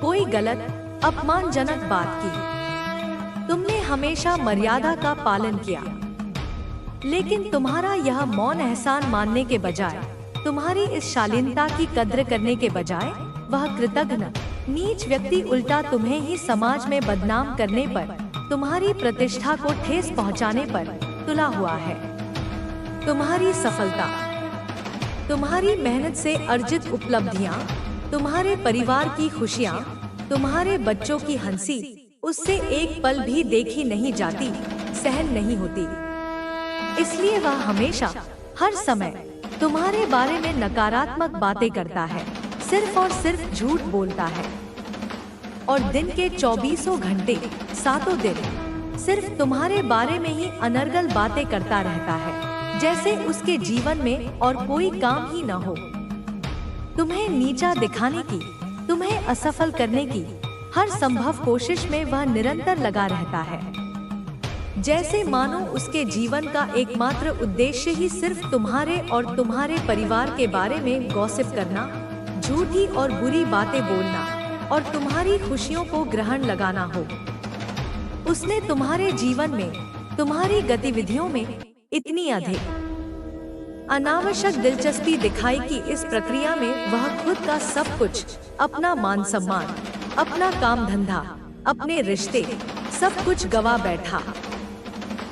कोई गलत अपमानजनक बात की। तुमने हमेशा मर्यादा का पालन किया, लेकिन तुम्हारा यह मौन एहसान मानने के बजाय, तुम्हारी इस शालीनता की कद्र करने के बजाय, वह कृतघ्न नीच व्यक्ति उल्टा तुम्हें ही समाज में बदनाम करने पर, तुम्हारी प्रतिष्ठा को ठेस पहुंचाने पर तुला हुआ है। तुम्हारी सफलता, तुम्हारी मेहनत से अर्जित उपलब्धियां, तुम्हारे परिवार की खुशियां, तुम्हारे बच्चों की हंसी उससे एक पल भी देखी नहीं जाती, सहन नहीं होती। इसलिए वह हमेशा हर समय तुम्हारे बारे में नकारात्मक बातें करता है, सिर्फ और सिर्फ झूठ बोलता है, और दिन के 24 घंटे 7 दिन सिर्फ तुम्हारे बारे में ही अनर्गल बातें करता रहता है, जैसे उसके जीवन में और कोई काम ही न हो। तुम्हें नीचा दिखाने की, तुम्हें असफल करने की हर संभव कोशिश में वह निरंतर लगा रहता है, जैसे मानो उसके जीवन का एकमात्र उद्देश्य ही सिर्फ तुम्हारे और तुम्हारे परिवार के बारे में गॉसिप करना, झूठी और बुरी बातें बोलना और तुम्हारी खुशियों को ग्रहण लगाना हो। उसने तुम्हारे जीवन में, तुम्हारी गतिविधियों में इतनी अधिक अनावश्यक दिलचस्पी दिखाई कि इस प्रक्रिया में वह खुद का सब कुछ, अपना मान सम्मान, अपना काम धंधा, अपने रिश्ते, सब कुछ गवा बैठा।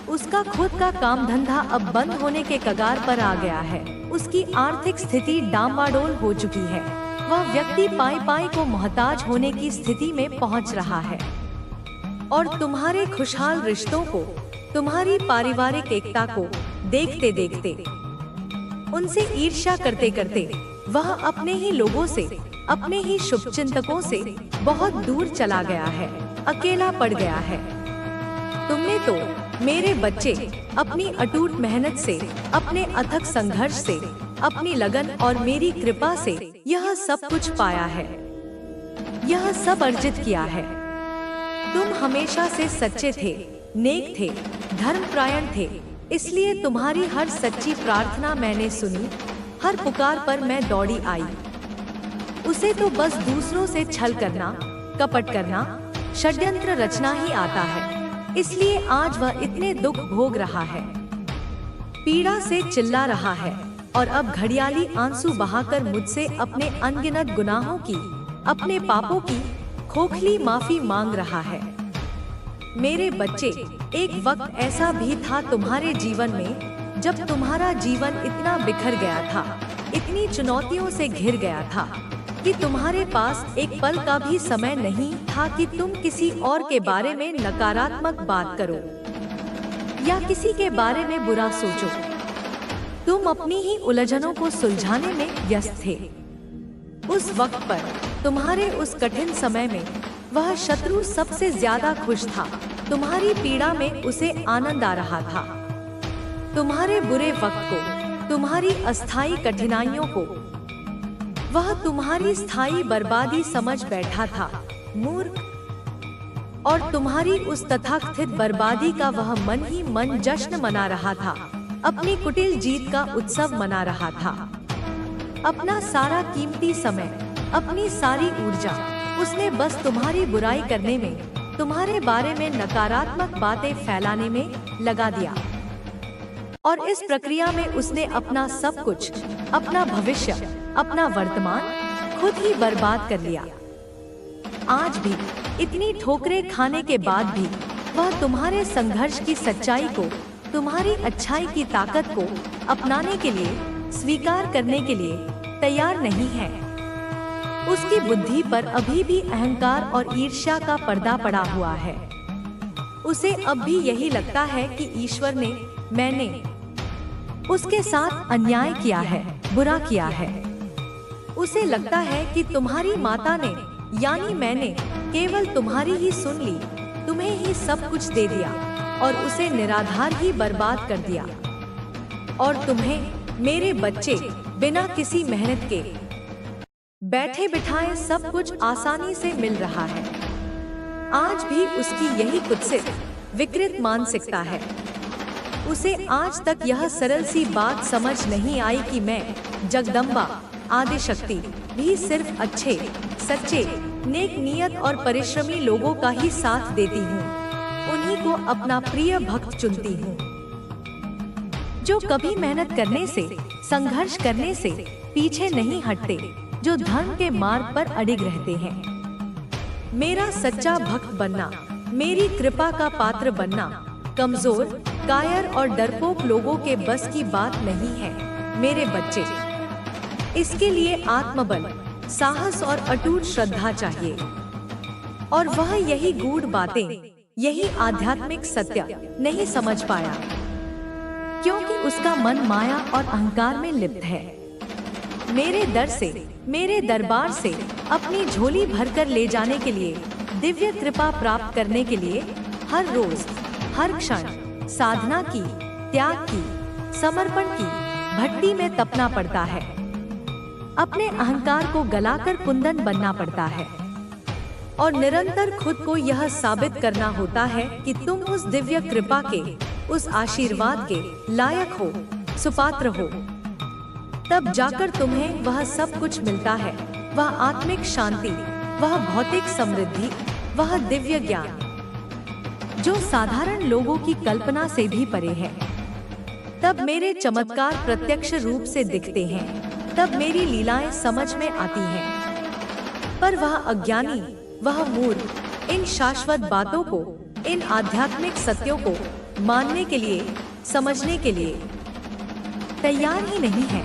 उसका खुद का काम धंधा अब बंद होने के कगार पर आ गया है। उसकी आर्थिक स्थिति डामाडोल हो चुकी है। वह व्यक्ति पाई पाई को मोहताज होने की स्थिति में पहुंच रहा है, और तुम्हारे खुशहाल रिश्तों को, तुम्हारी पारिवारिक एकता को देखते देखते, उनसे ईर्ष्या करते करते वह अपने ही लोगों से, अपने ही शुभचिंतकों से बहुत दूर चला गया है, अकेला पड़ गया है। तुमने तो मेरे बच्चे अपनी अटूट मेहनत से, अपने अथक संघर्ष से, अपनी लगन और मेरी कृपा से यह सब कुछ पाया है, यह सब अर्जित किया है। तुम हमेशा से सच्चे थे, नेक थे, धर्मपरायण थे, इसलिए तुम्हारी हर सच्ची प्रार्थना मैंने सुनी, हर पुकार पर मैं दौड़ी आई। उसे तो बस दूसरों से छल करना, कपट करना, षड्यंत्र रचना ही आता है, इसलिए आज वह इतने दुख भोग रहा है, पीड़ा से चिल्ला रहा है, और अब घड़ियाली आंसू बहाकर मुझसे अपने अनगिनत गुनाहों की, अपने पापों की खोखली माफी मांग रहा है। मेरे बच्चे, एक वक्त ऐसा भी था तुम्हारे जीवन में जब तुम्हारा जीवन इतना बिखर गया था, इतनी चुनौतियों से घिर गया था कि तुम्हारे पास एक पल का भी समय नहीं था कि तुम किसी और के बारे में नकारात्मक बात करो या किसी के बारे में बुरा सोचो। तुम अपनी ही उलझनों को सुलझाने में व्यस्त थे। उस वक्त पर, तुम्हारे उस कठिन समय में, वह शत्रु सबसे ज्यादा खुश था। तुम्हारी पीड़ा में उसे आनंद आ रहा था। तुम्हारे बुरे वक्त को, तुम्हारी अस्थायी कठिनाइयों को वह तुम्हारी स्थायी बर्बादी समझ बैठा था, मूर्ख। और तुम्हारी उस तथाकथित बर्बादी का वह मन ही मन जश्न मना रहा था, अपनी कुटिल जीत का उत्सव मना रहा था। अपना सारा कीमती समय, अपनी सारी ऊर्जा उसने बस तुम्हारी बुराई करने में, तुम्हारे बारे में नकारात्मक बातें फैलाने में लगा दिया। और इस प्रक्रिया में उसने अपना सब कुछ, अपना भविष्य, अपना वर्तमान खुद ही बर्बाद कर लिया। आज भी इतनी ठोकरें खाने के बाद भी वह तुम्हारे संघर्ष की सच्चाई को, तुम्हारी अच्छाई की ताकत को अपनाने के लिए, स्वीकार करने के लिए तैयार नहीं है। उसकी बुद्धि पर अभी भी अहंकार और ईर्ष्या का पर्दा पड़ा हुआ है। उसे अब भी यही लगता है कि ईश्वर ने, मैंने उसके साथ अन्याय किया है, बुरा किया है। उसे लगता है कि तुम्हारी माता ने, यानी मैंने, केवल तुम्हारी ही सुन ली, तुम्हें ही सब कुछ दे दिया और उसे निराधार ही बर्बाद कर दिया। और तुम्हें मेरे बच्चे बिना किसी मेहनत के बैठे बिठाए सब कुछ आसानी से मिल रहा है। आज भी उसकी यही कुत्सित विकृत मानसिकता है। उसे आज तक यह सरल सी बात समझ नहीं आई कि मैं जगदम्बा आदिशक्ति भी सिर्फ अच्छे, सच्चे, नेक नियत और परिश्रमी लोगों का ही साथ देती हूँ। उन्हीं को अपना प्रिय भक्त चुनती हूँ, जो कभी मेहनत करने से, संघर्ष करने से पीछे नहीं हटते, जो धर्म के मार्ग पर अडिग रहते हैं। मेरा सच्चा भक्त बनना, मेरी कृपा का पात्र बनना कमजोर, कायर और डरपोक लोगों के बस की बात नहीं है मेरे बच्चे। इसके लिए आत्मबल, साहस और अटूट श्रद्धा चाहिए। और वह यही गूढ़ बातें, यही आध्यात्मिक सत्य नहीं समझ पाया, क्योंकि उसका मन माया और अहंकार में लिप्त है। मेरे दर से, मेरे दरबार से अपनी झोली भरकर ले जाने के लिए, दिव्य कृपा प्राप्त करने के लिए हर रोज, हर क्षण साधना की, त्याग की, समर्पण की भट्टी में तपना पड़ता है। अपने अहंकार को गलाकर कुंदन बनना पड़ता है और निरंतर खुद को यह साबित करना होता है कि तुम उस दिव्य कृपा के, उस आशीर्वाद के लायक हो, सुपात्र हो। तब जाकर तुम्हें वह सब कुछ मिलता है, वह आत्मिक शांति, वह भौतिक समृद्धि, वह दिव्य ज्ञान जो साधारण लोगों की कल्पना से भी परे है। तब मेरे चमत्कार प्रत्यक्ष रूप से दिखते हैं, तब मेरी लीलाएं समझ में आती हैं। पर वह अज्ञानी, वह मूर्ख इन शाश्वत बातों को, इन आध्यात्मिक सत्यों को मानने के लिए, समझने के लिए तैयार ही नहीं है।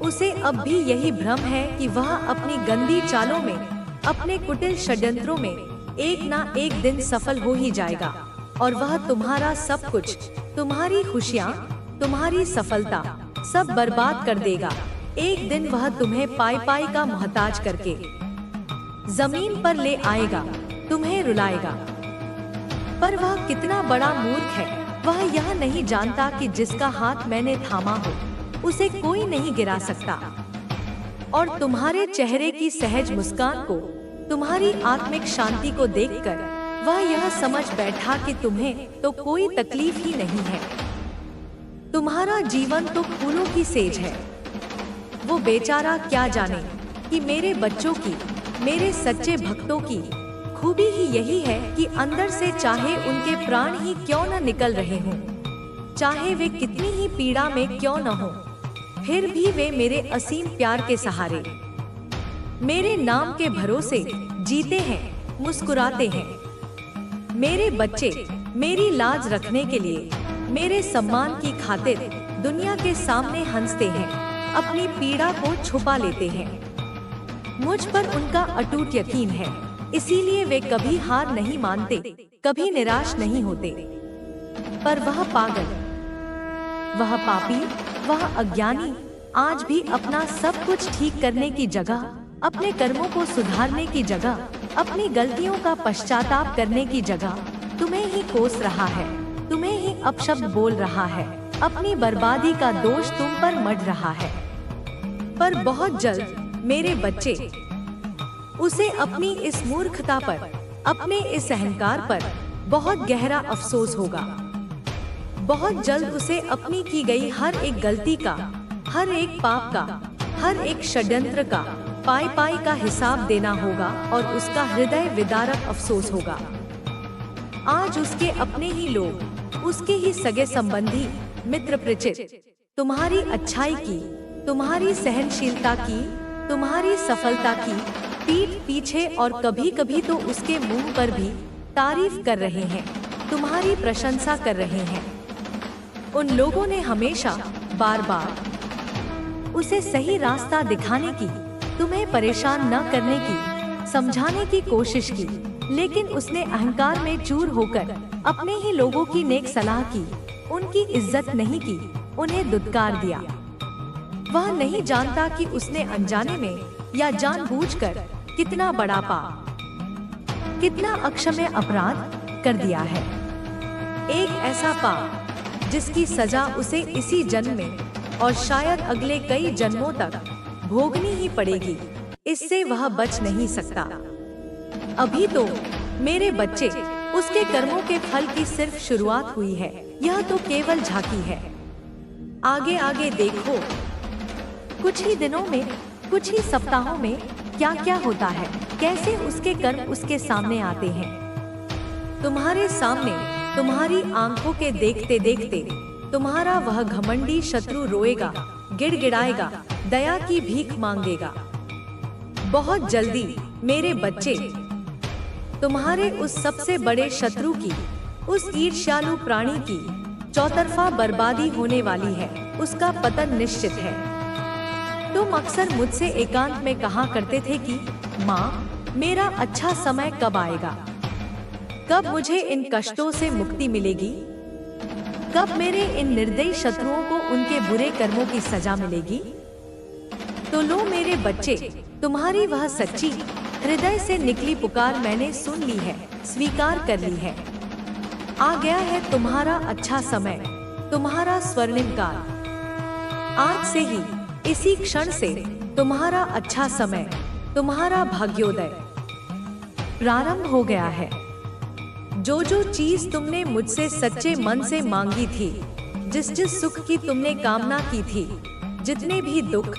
उसे अब भी यही भ्रम है कि वह अपनी गंदी चालों में, अपने कुटिल षड्यंत्रों में एक ना एक दिन सफल हो ही जाएगा और वह तुम्हारा सब कुछ, तुम्हारी खुशियाँ, तुम्हारी सफलता सब बर्बाद कर देगा। एक दिन वह तुम्हें पाई पाई का मोहताज करके जमीन पर ले आएगा, तुम्हें रुलाएगा। पर वह कितना बड़ा मूर्ख है, वह यह नहीं जानता कि जिसका हाथ मैंने थामा हो उसे कोई नहीं गिरा सकता। और तुम्हारे चेहरे की सहज मुस्कान को, तुम्हारी आत्मिक शांति को देखकर वह यह समझ बैठा कि तुम्हें तो कोई तकलीफ ही नहीं है। तुम्हारा जीवन तो फूलों की सेज है। वो बेचारा क्या जाने कि मेरे बच्चों की, मेरे सच्चे भक्तों की खूबी ही यही है कि अंदर से चाहे उनके प्राण ही क्यों न निकल रहे हों, चाहे वे कितनी ही पीड़ा में क्यों न हो, फिर भी वे मेरे असीम प्यार के सहारे, मेरे नाम के भरोसे जीते हैं, मुस्कुराते हैं। मेरे बच्चे मेरी लाज रखने के लिए, मेरे सम्मान की खातिर दुनिया के सामने हंसते हैं, अपनी पीड़ा को छुपा लेते हैं। मुझ पर उनका अटूट यकीन है, इसीलिए वे कभी हार नहीं मानते, कभी निराश नहीं होते। पर वह पागल, वह पापी, वह अज्ञानी आज भी अपना सब कुछ ठीक करने की जगह, अपने कर्मों को सुधारने की जगह, अपनी गलतियों का पश्चाताप करने की जगह तुम्हें ही कोस रहा है, तुम्हें ही अपशब्द बोल रहा है, अपनी बर्बादी का दोष तुम पर मढ़ रहा है। पर बहुत जल्द मेरे बच्चे, उसे अपनी इस मूर्खता पर, अपने इस अहंकार पर बहुत गहरा अफसोस होगा। बहुत जल्द उसे अपनी की गई हर एक गलती का, हर एक पाप का, हर एक षड्यंत्र का पाई पाई का हिसाब देना होगा और उसका हृदय विदारक अफसोस होगा। आज उसके अपने ही लोग, उसके ही सगे संबंधी, मित्र परिचित तुम्हारी अच्छाई की, तुम्हारी सहनशीलता की, तुम्हारी सफलता की पीठ पीछे और कभी कभी तो उसके मुंह पर भी तारीफ कर रहे हैं, तुम्हारी प्रशंसा कर रहे हैं। उन लोगों ने हमेशा बार बार उसे सही रास्ता दिखाने की, तुम्हें परेशान न करने की, समझाने की कोशिश की, लेकिन उसने अहंकार में चूर होकर अपने ही लोगों की नेक सलाह की, उनकी इज्जत नहीं की, उन्हें दुत्कार दिया। वह नहीं जानता कि उसने अनजाने में या जानबूझकर कितना बड़ा पाप कितना अक्षम्य अपराध कर दिया है। एक ऐसा पाप जिसकी सजा उसे इसी जन्म में और शायद अगले कई जन्मों तक भोगनी ही पड़ेगी। इससे वह बच नहीं सकता। अभी तो मेरे बच्चे, उसके कर्मों के फल की सिर्फ शुरुआत हुई है। यह तो केवल झांकी है। आगे आगे देखो, कुछ ही दिनों में, कुछ ही सप्ताहों में क्या क्या होता है, कैसे उसके कर्म उसके सामने आते हैं। तुम्हारे सामने, तुम्हारी आंखों के देखते देखते तुम्हारा वह घमंडी शत्रु रोएगा, गिड़गिड़ाएगा, दया की भीख मांगेगा। बहुत जल्दी मेरे बच्चे, तुम्हारे उस सबसे बड़े शत्रु की, उस ईर्ष्यालु प्राणी की चौतरफा बर्बादी होने वाली है। उसका पतन निश्चित है। तुम अक्सर मुझसे एकांत में कहा करते थे कि माँ, मेरा अच्छा समय कब आएगा, कब मुझे इन कष्टों से मुक्ति मिलेगी, कब मेरे इन निर्दयी शत्रुओं को उनके बुरे कर्मों की सजा मिलेगी। तो लो मेरे बच्चे, तुम्हारी वह सच्ची हृदय से निकली पुकार मैंने सुन ली है, स्वीकार कर ली है। आ गया है तुम्हारा अच्छा समय, तुम्हारा स्वर्णिम काल। आज से ही, इसी क्षण से तुम्हारा अच्छा समय, तुम्हारा भाग्योदय प्रारंभ हो गया है। जो जो चीज तुमने मुझसे सच्चे मन से मांगी थी, जिस जिस सुख की तुमने कामना की थी, जितने भी दुख,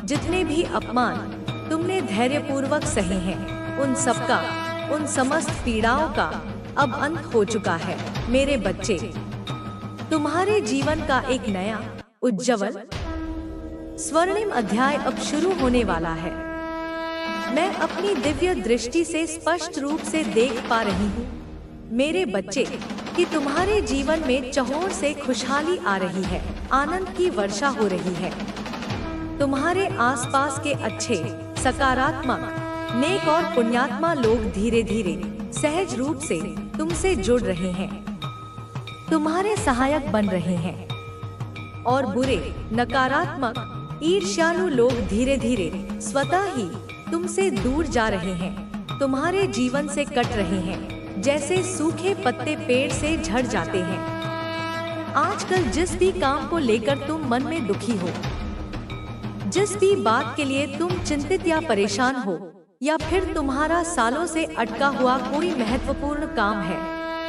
जितने भी अपमान तुमने धैर्यपूर्वक सहे हैं, उन सबका, उन समस्त पीड़ाओं का अब अंत हो चुका है। मेरे बच्चे, तुम्हारे जीवन का एक नया, उज्ज्वल, स्वर्णिम अध्याय अब शुरू होने वाला है। मैं अपनी दिव्य दृष्टि से स्पष्ट रूप से देख पा रही हूँ मेरे बच्चे कि तुम्हारे जीवन में चहुओं से खुशहाली आ रही है, आनंद की वर्षा हो रही है। तुम्हारे आसपास के अच्छे, सकारात्मक, नेक और पुण्यात्मा लोग धीरे धीरे, सहज रूप से तुमसे जुड़ रहे हैं, तुम्हारे सहायक बन रहे हैं। और बुरे, नकारात्मक, ईर्ष्यालु लोग धीरे धीरे स्वतः ही तुमसे दूर जा रहे हैं, तुम्हारे जीवन से कट रहे हैं, जैसे सूखे पत्ते पेड़ से झड़ जाते हैं। आजकल जिस भी काम को लेकर तुम मन में दुखी हो, जिस भी बात के लिए तुम चिंतित या परेशान हो, या फिर तुम्हारा सालों से अटका हुआ कोई महत्वपूर्ण काम है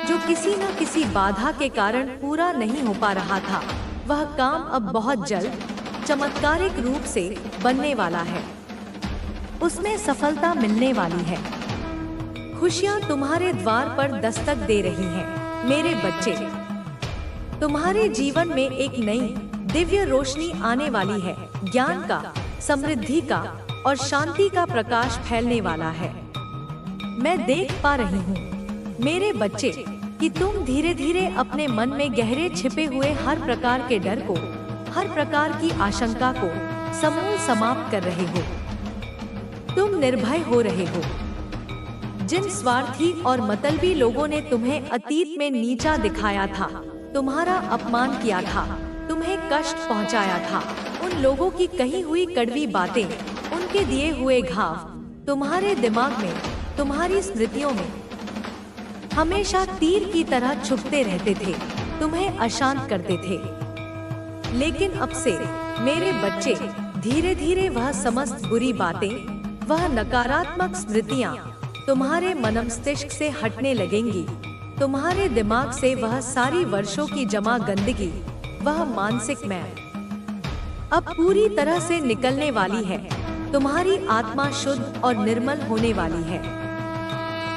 जो किसी न किसी बाधा के कारण पूरा नहीं हो पा रहा था, वह काम अब बहुत जल्द चमत्कारिक रूप से बनने वाला है। उसमें सफलता मिलने वाली है। खुशियां तुम्हारे द्वार पर दस्तक दे रही हैं। मेरे बच्चे, तुम्हारे जीवन में एक नई दिव्य रोशनी आने वाली है। ज्ञान का, समृद्धि का और शांति का प्रकाश फैलने वाला है। मैं देख पा रही हूँ मेरे बच्चे कि तुम धीरे धीरे अपने मन में गहरे छिपे हुए हर प्रकार के डर को, हर प्रकार की आशंका को समूल समाप्त कर रहे हो। तुम निर्भय हो रहे हो। जिन स्वार्थी और मतलबी लोगों ने तुम्हें अतीत में नीचा दिखाया था, तुम्हारा अपमान किया था, तुम्हें कष्ट पहुंचाया था, उन लोगों की कही हुई कड़वी बातें, उनके दिए हुए घाव तुम्हारे दिमाग में, तुम्हारी स्मृतियों में हमेशा तीर की तरह छुपते रहते थे, तुम्हें अशांत करते थे। लेकिन अब से मेरे बच्चे, धीरे धीरे वह समस्त बुरी बातें, वह नकारात्मक स्मृतियाँ तुम्हारे मनमस्तिष्क से हटने लगेंगी। तुम्हारे दिमाग से वह सारी वर्षों की जमा गंदगी, वह मानसिक मैल अब पूरी तरह से निकलने वाली है। तुम्हारी आत्मा शुद्ध और निर्मल होने वाली है।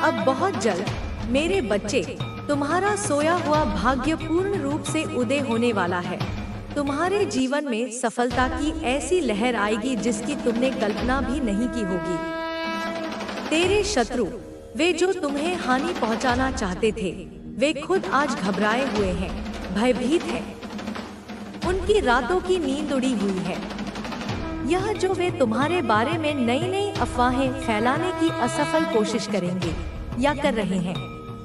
अब बहुत जल्द मेरे बच्चे, तुम्हारा सोया हुआ भाग्य पूर्ण रूप से उदय होने वाला है। तुम्हारे जीवन में सफलता की ऐसी लहर आएगी जिसकी तुमने कल्पना भी नहीं की होगी। तेरे शत्रु, वे जो तुम्हें हानि पहुंचाना चाहते थे, वे खुद आज घबराए हुए हैं, भयभीत हैं। उनकी रातों की नींद उड़ी हुई है। यह जो वे तुम्हारे बारे में नई नई अफवाहें फैलाने की असफल कोशिश करेंगे या कर रहे हैं,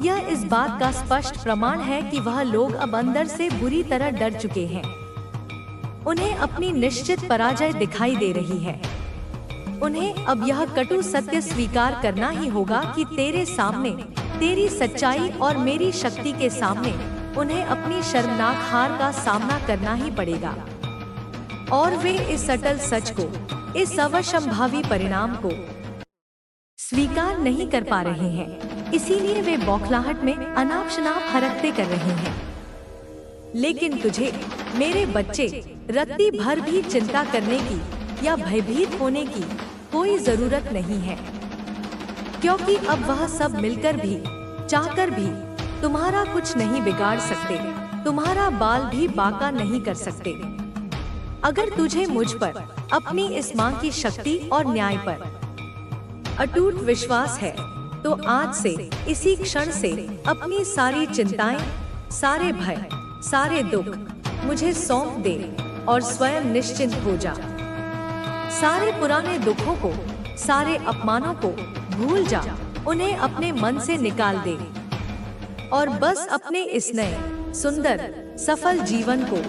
यह इस बात का स्पष्ट प्रमाण है कि वह लोग अब अंदर से बुरी तरह डर चुके हैं। उन्हें अपनी निश्चित पराजय दिखाई दे रही है। उन्हें अब यह कटु सत्य स्वीकार करना ही होगा कि तेरे सामने, तेरी सच्चाई और मेरी शक्ति के सामने उन्हें अपनी शर्मनाक हार का सामना करना ही पड़ेगा। और वे इस अटल सच को, इस अवश्यंभावी परिणाम को स्वीकार नहीं कर पा रहे हैं, इसीलिए वे बौखलाहट में अनाप शनाप हरकतें कर रहे हैं। लेकिन तुझे, मेरे बच्चे, रत्ती भर भी चिंता करने की या भयभीत होने की कोई जरूरत नहीं है, क्योंकि अब वह सब मिलकर भी, चाहकर भी तुम्हारा कुछ नहीं बिगाड़ सकते, तुम्हारा बाल भी बांका नहीं कर सकते। अगर तुझे मुझ पर, अपनी इस मां की शक्ति और न्याय पर अटूट विश्वास है, तो आज से, इसी क्षण से अपनी सारी चिंताएं, सारे भय, सारे दुख मुझे सौंप दे और स्वयं निश्चिंत हो जा। सारे पुराने दुखों को, सारे अपमानों को भूल जा, उन्हें अपने मन से निकाल दे और बस अपने इस नए, सुंदर, सफल जीवन को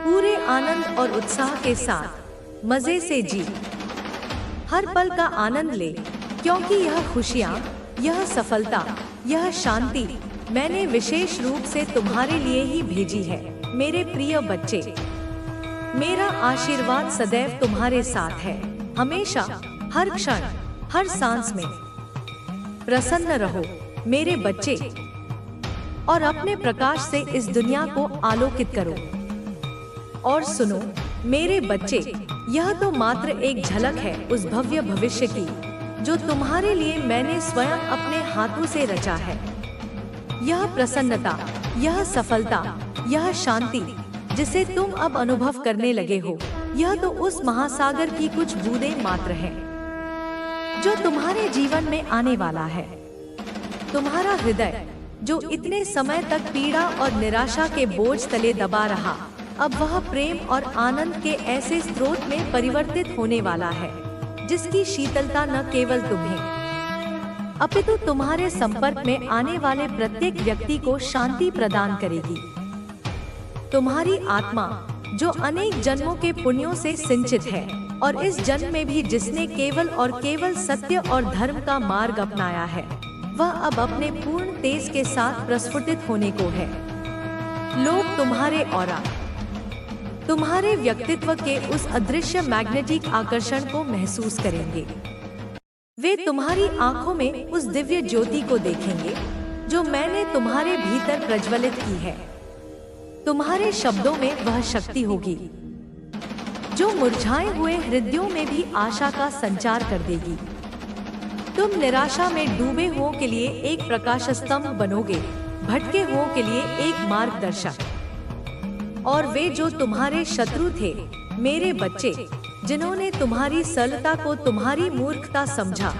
पूरे आनंद और उत्साह के साथ मजे से जी। हर पल का आनंद ले, क्योंकि यह खुशियाँ, यह सफलता, यह शांति मैंने विशेष रूप से तुम्हारे लिए ही भेजी है, मेरे प्रिय बच्चे। मेरा आशीर्वाद सदैव तुम्हारे साथ है, हमेशा, हर क्षण, हर सांस में। प्रसन्न रहो मेरे बच्चे और अपने प्रकाश से इस दुनिया को आलोकित करो। और सुनो मेरे बच्चे, यह तो मात्र एक झलक है उस भव्य भविष्य की जो तुम्हारे लिए मैंने स्वयं अपने हाथों से रचा है। यह प्रसन्नता, यह सफलता, यह शांति जिसे तुम अब अनुभव करने लगे हो, यह तो उस महासागर की कुछ बूंदें मात्र है जो तुम्हारे जीवन में आने वाला है। तुम्हारा हृदय जो इतने समय तक पीड़ा और निराशा के बोझ तले दबा रहा, अब वह प्रेम और आनंद के ऐसे स्रोत में परिवर्तित होने वाला है जिसकी शीतलता न केवल तुम्हें अपितु तुम्हारे संपर्क में आने वाले प्रत्येक व्यक्ति को शांति प्रदान करेगी। तुम्हारी आत्मा जो अनेक जन्मों के पुण्यों से सिंचित है और इस जन्म में भी जिसने केवल और केवल सत्य और धर्म का मार्ग अपनाया है, वह अब अपने पूर्ण तेज के साथ प्रस्फुटित होने को है। लोग तुम्हारे ऑरा, तुम्हारे व्यक्तित्व के उस अदृश्य मैग्नेटिक आकर्षण को महसूस करेंगे। वे तुम्हारी आंखों में उस दिव्य ज्योति को देखेंगे जो मैंने तुम्हारे भीतर प्रज्वलित की है। तुम्हारे शब्दों में वह शक्ति होगी जो मुरझाए हुए हृदयों में भी आशा का संचार कर देगी। तुम निराशा में डूबे हुओं के लिए एक प्रकाश स्तंभ बनोगे, भटके हुओं के लिए एक मार्गदर्शक। और वे जो तुम्हारे शत्रु थे, मेरे बच्चे, जिन्होंने तुम्हारी सरलता को तुम्हारी मूर्खता समझा,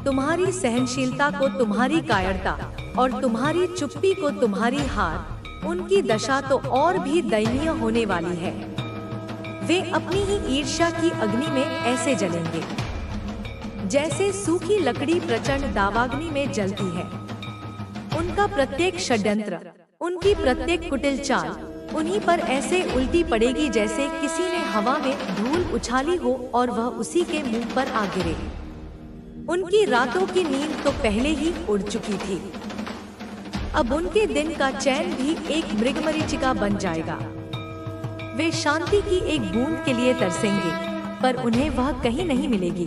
तुम्हारी सहनशीलता को तुम्हारी कायरता और तुम्हारी चुप्पी को तुम्हारी हार, उनकी दशा तो और भी दयनीय होने वाली है। वे अपनी ही ईर्ष्या की अग्नि में ऐसे जलेंगे जैसे सूखी लकड़ी प्रचंड दावाग्नि में जलती है। उनका प्रत्येक षड्यंत्र, उनकी प्रत्येक कुटिल चाल उन्हीं पर ऐसे उल्टी पड़ेगी जैसे किसी ने हवा में धूल उछाली हो और वह उसी के मुंह पर आ गिरे। उनकी रातों की नींद तो पहले ही उड़ चुकी थी, अब उनके दिन का चैन भी एक मृगमरीचिका बन जाएगा। वे शांति की एक बूंद के लिए तरसेंगे, पर उन्हें वह कहीं नहीं मिलेगी,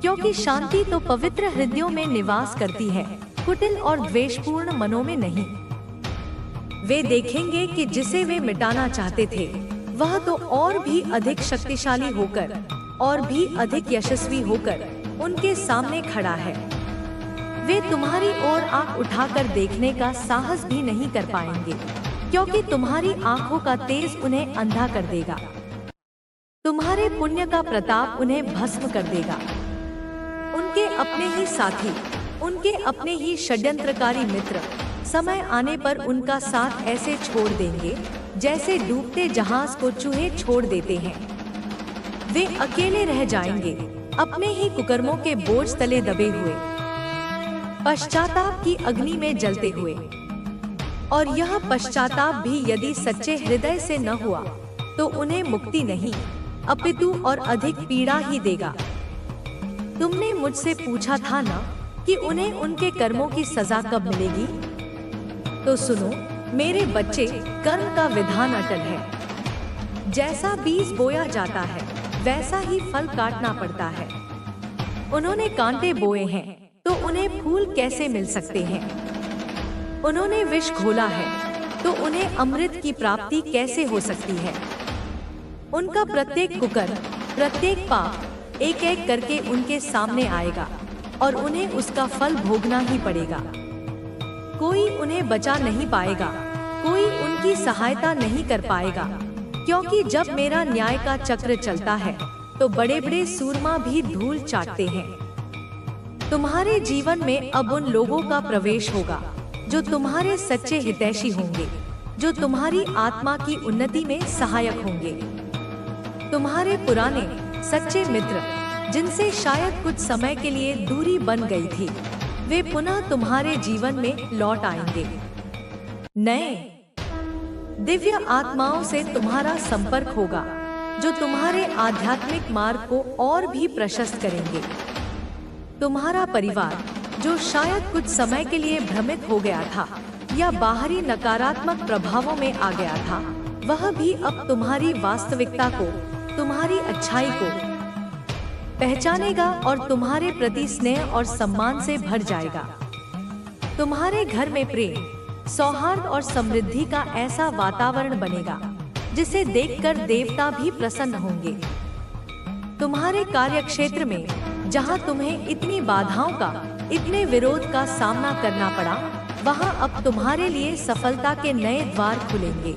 क्योंकि शांति तो पवित्र हृदयों में निवास करती है, कुटिल और द्वेषपूर्ण मनों में नहीं। वे देखेंगे कि जिसे वे मिटाना चाहते थे, वह तो और भी अधिक शक्तिशाली होकर, और भी अधिक यशस्वी होकर उनके सामने खड़ा है। वे तुम्हारी ओर आंख उठाकर देखने का साहस भी नहीं कर पाएंगे, क्योंकि तुम्हारी आंखों का तेज उन्हें अंधा कर देगा। तुम्हारे पुण्य का प्रताप उन्हें भस्म कर देगा। उनके अपने ही साथी, उनके अपने ही षड्यंत्रकारी मित्र समय आने पर उनका साथ ऐसे छोड़ देंगे जैसे डूबते जहाज को चूहे छोड़ देते हैं। वे अकेले रह जाएंगे, अपने ही कुकर्मों के बोझ तले दबे हुए, पश्चाताप की अग्नि में जलते हुए। और यह पश्चाताप भी यदि सच्चे हृदय से न हुआ तो उन्हें मुक्ति नहीं, अपितु और अधिक पीड़ा ही देगा। तुमने मुझसे पूछा था ना कि उन्हें उनके कर्मों की सजा कब मिलेगी? तो सुनो मेरे बच्चे, कर्म का विधान अटल है। जैसा बीज बोया जाता है वैसा ही फल काटना पड़ता है। उन्होंने कांटे बोए हैं तो उन्हें फूल कैसे मिल सकते हैं? उन्होंने विष घोला है तो उन्हें अमृत की प्राप्ति कैसे हो सकती है? उनका प्रत्येक कुकर्म, प्रत्येक पाप एक एक करके उनके सामने आएगा और उन्हें उसका फल भोगना ही पड़ेगा। कोई उन्हें बचा नहीं पाएगा, कोई उनकी सहायता नहीं कर पाएगा, क्योंकि जब मेरा न्याय का चक्र चलता है तो बड़े बड़े सूरमा भी धूल चाटते हैं। तुम्हारे जीवन में अब उन लोगों का प्रवेश होगा जो तुम्हारे सच्चे हितैषी होंगे, जो तुम्हारी आत्मा की उन्नति में सहायक होंगे। तुम्हारे पुराने सच्चे मित्र, जिनसे शायद कुछ समय के लिए दूरी बन गई थी, वे पुनः तुम्हारे जीवन में लौट आएंगे। नए दिव्य आत्माओं से तुम्हारा संपर्क होगा जो तुम्हारे आध्यात्मिक मार्ग को और भी प्रशस्त करेंगे। तुम्हारा परिवार, जो शायद कुछ समय के लिए भ्रमित हो गया था या बाहरी नकारात्मक प्रभावों में आ गया था, वह भी अब तुम्हारी वास्तविकता को, तुम्हारी अच्छाई को पहचानेगा और तुम्हारे प्रति स्नेह और सम्मान से भर जाएगा। तुम्हारे घर में प्रेम, सौहार्द और समृद्धि का ऐसा वातावरण बनेगा जिसे देखकर देवता भी प्रसन्न होंगे। तुम्हारे कार्यक्षेत्र में, जहां तुम्हें इतनी बाधाओं का, इतने विरोध का सामना करना पड़ा, वहां अब तुम्हारे लिए सफलता के नए द्वार खुलेंगे।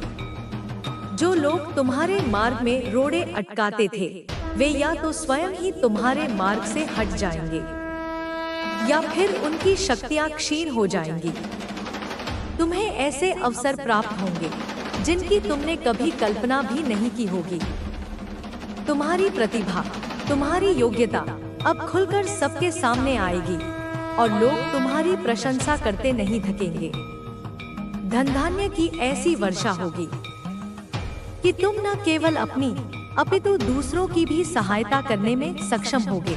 जो लोग तुम्हारे मार्ग में रोड़े अटकाते थे, वे या तो स्वयं ही तुम्हारे मार्ग से हट जाएंगे या फिर उनकी शक्तियां क्षीण हो जाएंगी। तुम्हें ऐसे अवसर प्राप्त होंगे जिनकी तुमने कभी कल्पना भी नहीं की होगी। तुम्हारी प्रतिभा, तुम्हारी योग्यता अब खुलकर सबके सामने आएगी और लोग तुम्हारी प्रशंसा करते नहीं थकेंगे। धन धान्य की ऐसी वर्षा होगी कि तुम न केवल अपनी अपितु दूसरों की भी सहायता करने में सक्षम होगे।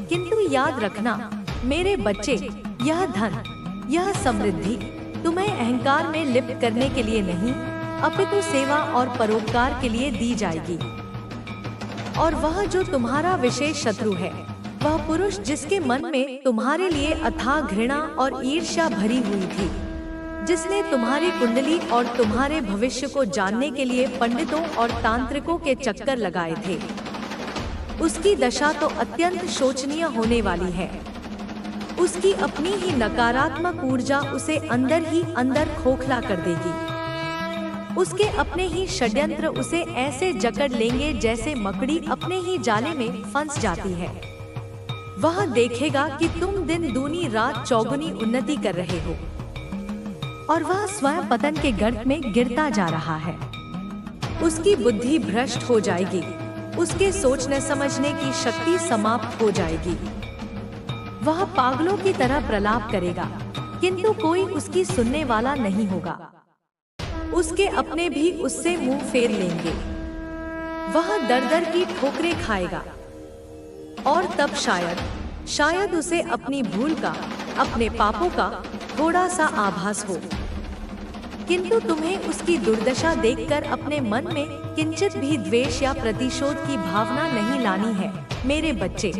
किंतु याद रखना मेरे बच्चे, यह धन, यह समृद्धि तुम्हें अहंकार में लिप्त करने के लिए नहीं, अपितु सेवा और परोपकार के लिए दी जाएगी। और वह जो तुम्हारा विशेष शत्रु है, वह पुरुष जिसके मन में तुम्हारे लिए अथाह घृणा और ईर्ष्या भरी हुई थी, जिसने तुम्हारी कुंडली और तुम्हारे भविष्य को जानने के लिए पंडितों और तांत्रिकों के चक्कर लगाए थे, उसकी दशा तो अत्यंत शोचनीय होने वाली है। उसकी अपनी ही नकारात्मक ऊर्जा उसे अंदर ही अंदर खोखला कर देगी। उसके अपने ही षड्यंत्र उसे ऐसे जकड़ लेंगे जैसे मकड़ी अपने ही जाले में फंस जाती है। वह देखेगा कि तुम दिन दूनी रात चौगुनी उन्नति कर रहे हो और वह स्वयं पतन के गर्त में गिरता जा रहा है। उसकी बुद्धि भ्रष्ट हो जाएगी, उसके सोचने समझने की शक्ति समाप्त हो जाएगी। वह पागलों की तरह प्रलाप करेगा, किंतु कोई उसकी सुनने वाला नहीं होगा। उसके अपने भी उससे मुंह फेर लेंगे। वह दर दर की ठोकरें खाएगा और तब शायद उसे अपनी भूल का, अपने पापों का थोड़ा सा आभास हो। किंतु तुम्हें उसकी दुर्दशा देखकर अपने मन में किंचित भी द्वेष या प्रतिशोध की भावना नहीं लानी है मेरे बच्चे।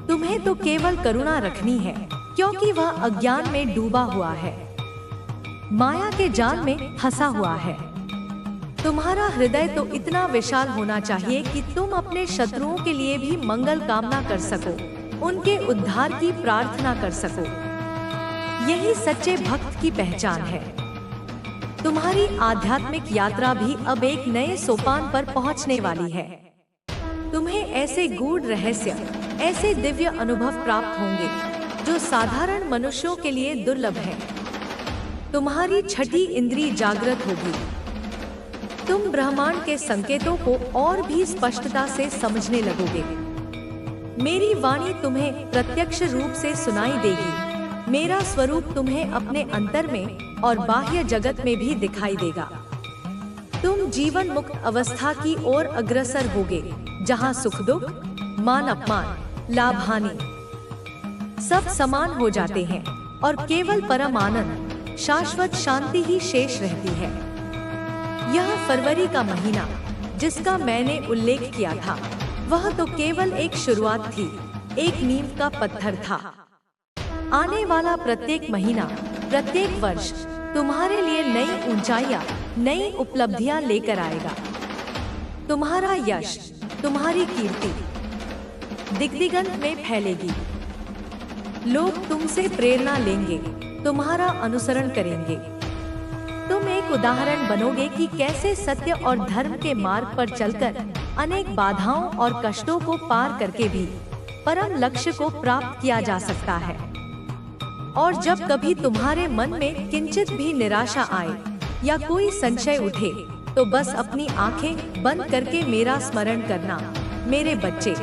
तुम्हें तो केवल करुणा रखनी है, क्योंकि वह अज्ञान में डूबा हुआ है, माया के जाल में फंसा हुआ है। तुम्हारा हृदय तो इतना विशाल होना चाहिए कि तुम अपने शत्रुओं के लिए भी मंगल कामना कर सको, उनके उद्धार की प्रार्थना कर सको। यही सच्चे भक्त की पहचान है। तुम्हारी आध्यात्मिक यात्रा भी अब एक नए सोपान पर पहुंचने वाली है। तुम्हें ऐसे गूढ़ रहस्य, ऐसे दिव्य अनुभव प्राप्त होंगे जो साधारण मनुष्यों के लिए दुर्लभ है। तुम्हारी छठी इंद्री जागृत होगी। तुम ब्रह्मांड के संकेतों को और भी स्पष्टता से समझने लगोगे। मेरी वाणी तुम्हें प्रत्यक्ष रूप से सुनाई देगी। मेरा स्वरूप तुम्हें अपने अंतर में और बाह्य जगत में भी दिखाई देगा। तुम जीवन मुक्त अवस्था की ओर अग्रसर होगे, जहाँ सुख दुख, मान अपमान, लाभ-हानि सब समान हो जाते हैं और केवल परम आनंद, शाश्वत शांति ही शेष रहती है। यह फरवरी का महीना जिसका मैंने उल्लेख किया था, वह तो केवल एक शुरुआत थी, एक नींव का पत्थर था। आने वाला प्रत्येक महीना, प्रत्येक वर्ष तुम्हारे लिए नई ऊंचाइयां, नई उपलब्धियां लेकर आएगा। तुम्हारा यश, तुम्हारी कीर्ति दिग्दिगंत में फैलेगी। लोग तुमसे प्रेरणा लेंगे, तुम्हारा अनुसरण करेंगे। तुम एक उदाहरण बनोगे कि कैसे सत्य और धर्म के मार्ग पर चलकर अनेक बाधाओं और कष्टों को पार करके भी परम लक्ष्य को प्राप्त किया जा सकता है। और जब कभी तुम्हारे मन में किंचित भी निराशा आए या कोई संशय उठे, तो बस अपनी आंखें बंद करके मेरा स्मरण करना, मेरे बच्चे।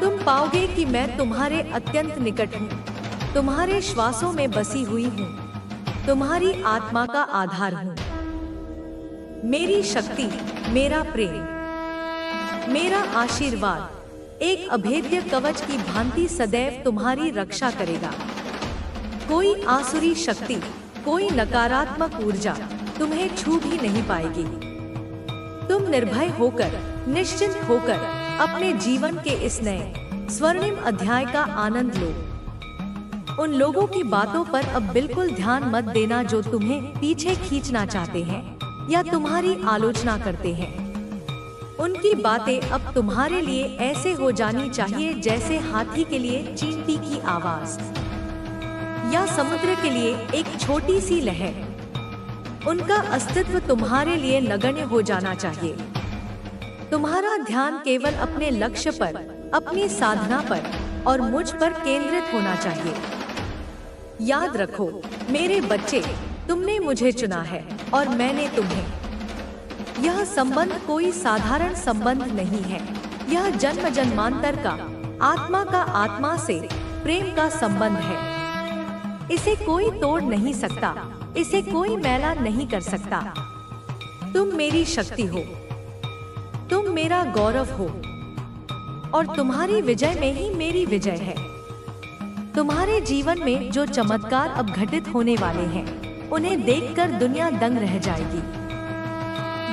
तुम पाओगे कि मैं तुम्हारे अत्यंत निकट हूँ, तुम्हारे श्वासों में बसी हुई हूँ, तुम्हारी आत्मा का आधार हूँ। मेरी शक्ति, मेरा प्रेम, मेरा आशीर्वाद एक अभेद्य कवच की भांति सदैव तुम्हारी रक्षा करेगा। कोई आसुरी शक्ति, कोई नकारात्मक ऊर्जा तुम्हें छू भी नहीं पाएगी। तुम निर्भय होकर, निश्चिंत होकर अपने जीवन के इस नए स्वर्णिम अध्याय का आनंद लो। उन लोगों की बातों पर अब बिल्कुल ध्यान मत देना जो तुम्हें पीछे खींचना चाहते हैं या तुम्हारी आलोचना करते हैं। उनकी बातें अब तुम्हारे लिए ऐसे हो जानी चाहिए जैसे हाथी के लिए चींटी की आवाज या समुद्र के लिए एक छोटी सी लहर। उनका अस्तित्व तुम्हारे लिए नगण्य हो जाना चाहिए। तुम्हारा ध्यान केवल अपने लक्ष्य पर, अपनी साधना पर और मुझ पर केंद्रित होना चाहिए। याद रखो मेरे बच्चे, तुमने मुझे चुना है और मैंने तुम्हें। यह संबंध कोई साधारण संबंध नहीं है। यह जन्म जन्मांतर का, आत्मा का आत्मा से प्रेम का संबंध है। इसे कोई तोड़ नहीं सकता, इसे कोई मैला नहीं कर सकता। तुम मेरी शक्ति हो, तुम मेरा गौरव हो और तुम्हारी विजय में ही मेरी विजय है। तुम्हारे जीवन में जो चमत्कार अब घटित होने वाले हैं, उन्हें देखकर दुनिया दंग रह जाएगी।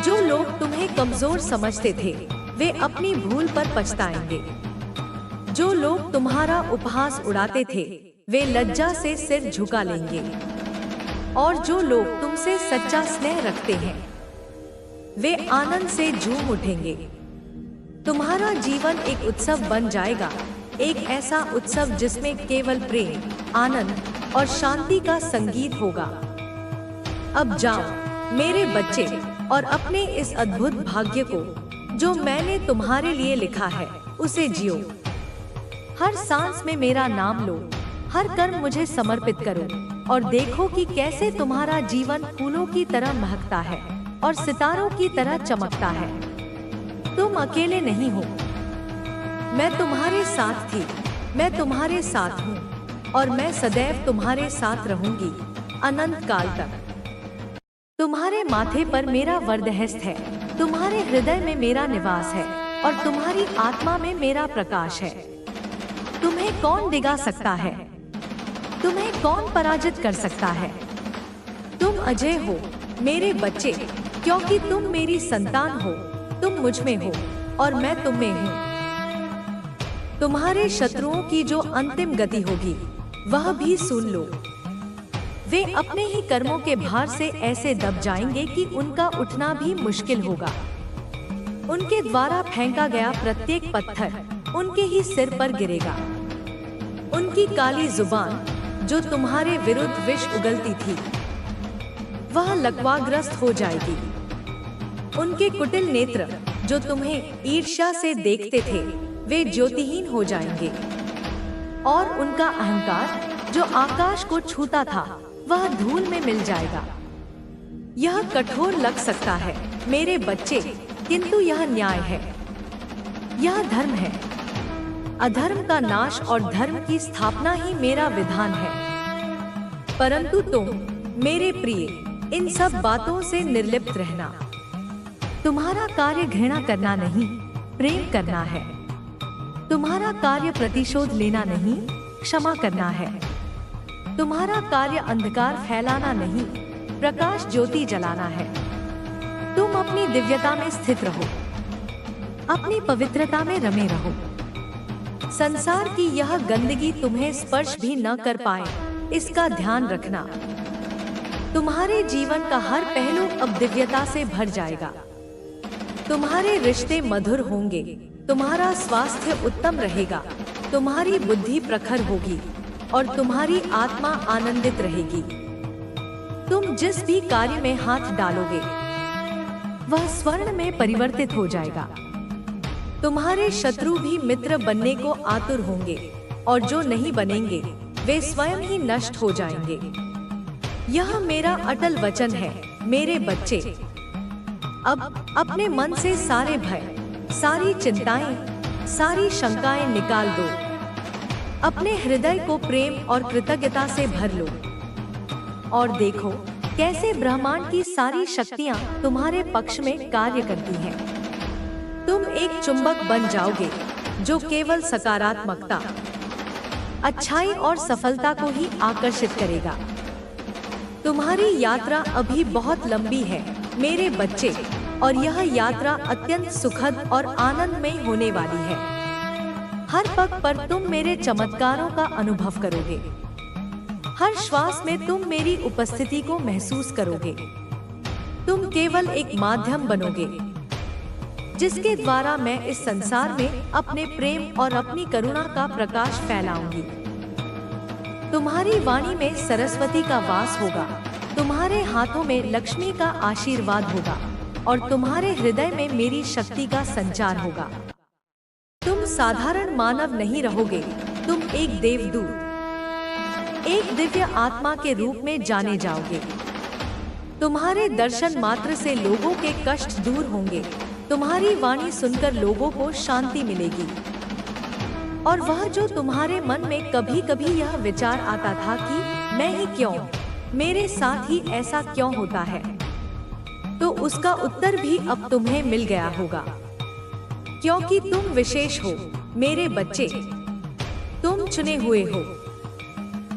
जो लोग तुम्हें कमजोर समझते थे, वे अपनी भूल पर पछताएंगे। जो लोग तुम्हारा उपहास उड़ाते थे, वे लज्जा से सिर झुका लेंगे। और जो लोग तुमसे सच्चा स्नेह रखते हैं, वे आनंद से झूम उठेंगे। तुम्हारा जीवन एक उत्सव बन जाएगा, एक ऐसा उत्सव जिसमें केवल प्रेम, आनंद और शांति का संगीत होगा। अब जाओ मेरे बच्चे और अपने इस अद्भुत भाग्य को, जो मैंने तुम्हारे लिए लिखा है, उसे जियो। हर सांस में मेरा नाम लो, हर कर्म मुझे समर्पित करो और देखो कि कैसे तुम्हारा जीवन फूलों की तरह महकता है और सितारों की तरह चमकता है। तुम अकेले नहीं हो, मैं तुम्हारे साथ थी, मैं तुम्हारे साथ हूँ और मैं सदैव तुम्हारे साथ रहूंगी, अनंत काल तक। तुम्हारे माथे पर मेरा वरदहस्त है, तुम्हारे हृदय में मेरा निवास है और तुम्हारी आत्मा में मेरा प्रकाश है। तुम्हें कौन डिगा सकता है? तुम्हें कौन पराजित कर सकता है? तुम अजय हो मेरे बच्चे, क्योंकि तुम मेरी संतान हो। तुम मुझ में हो और मैं तुम में हूँ। तुम्हारे शत्रुओं की जो अंतिम गति होगी, वह भी सुन लो। वे अपने ही कर्मों के भार से ऐसे दब जाएंगे कि उनका उठना भी मुश्किल होगा। उनके द्वारा फेंका गया प्रत्येक पत्थर उनके ही सिर पर गिरेगा। उनकी काली जुबान जो तुम्हारे विरुद्ध विष उगलती थी, वह लकवाग्रस्त हो जाएगी। उनके कुटिल नेत्र जो तुम्हें ईर्ष्या से देखते थे, वे ज्योतिहीन हो जाएंगे और उनका अहंकार जो आकाश को छूता था, वह धूल में मिल जाएगा। यह कठोर लग सकता है मेरे बच्चे, किंतु यह न्याय है, यह धर्म है। अधर्म का नाश और धर्म की स्थापना ही मेरा विधान है। परंतु तुम मेरे प्रिय, इन सब बातों से निर्लिप्त रहना। तुम्हारा कार्य घृणा करना नहीं, प्रेम करना है। तुम्हारा कार्य प्रतिशोध लेना नहीं, क्षमा करना है। तुम्हारा कार्य अंधकार फैलाना नहीं, प्रकाश ज्योति जलाना है। तुम अपनी दिव्यता में स्थित रहो, अपनी पवित्रता में रमे रहो। संसार की यह गंदगी तुम्हें स्पर्श भी न कर पाए, इसका ध्यान रखना। तुम्हारे जीवन का हर पहलू अब दिव्यता से भर जाएगा। तुम्हारे रिश्ते मधुर होंगे, तुम्हारा स्वास्थ्य उत्तम रहेगा, तुम्हारी बुद्धि प्रखर होगी और तुम्हारी आत्मा आनंदित रहेगी। तुम जिस भी कार्य में हाथ डालोगे वह स्वर्ण में परिवर्तित हो जाएगा। तुम्हारे शत्रु भी मित्र बनने को आतुर होंगे और जो नहीं बनेंगे वे स्वयं ही नष्ट हो जाएंगे। यह मेरा अटल वचन है मेरे बच्चे। अब अपने मन से सारे भय, सारी चिंताएं, सारी शंकाएं निकाल दो। अपने हृदय को प्रेम और कृतज्ञता से भर लो और देखो कैसे ब्रह्मांड की सारी शक्तियां तुम्हारे पक्ष में कार्य करती हैं। तुम एक चुंबक बन जाओगे जो केवल सकारात्मकता, अच्छाई और सफलता को ही आकर्षित करेगा। तुम्हारी यात्रा अभी बहुत लंबी है मेरे बच्चे, और यह यात्रा अत्यंत सुखद और आनंदमय होने वाली है। हर पग पर तुम मेरे चमत्कारों का अनुभव करोगे। हर श्वास में तुम मेरी उपस्थिति को महसूस करोगे। तुम केवल एक माध्यम बनोगे जिसके द्वारा मैं इस संसार में अपने प्रेम और अपनी करुणा का प्रकाश फैलाऊंगी। तुम्हारी वाणी में सरस्वती का वास होगा, तुम्हारे हाथों में लक्ष्मी का आशीर्वाद होगा और तुम्हारे हृदय में मेरी शक्ति का संचार होगा। तुम साधारण मानव नहीं रहोगे, तुम एक देवदूत, एक दिव्य आत्मा के रूप में जाने जाओगे। तुम्हारे दर्शन मात्र से लोगों के कष्ट दूर होंगे। तुम्हारी वाणी सुनकर लोगों को शांति मिलेगी। और वह जो तुम्हारे मन में कभी कभी यह विचार आता था कि मैं ही क्यों, मेरे साथ ही ऐसा क्यों होता है, तो उसका उत्तर भी अब तुम्हें मिल गया होगा। क्योंकि तुम विशेष हो मेरे बच्चे, तुम चुने हुए हो।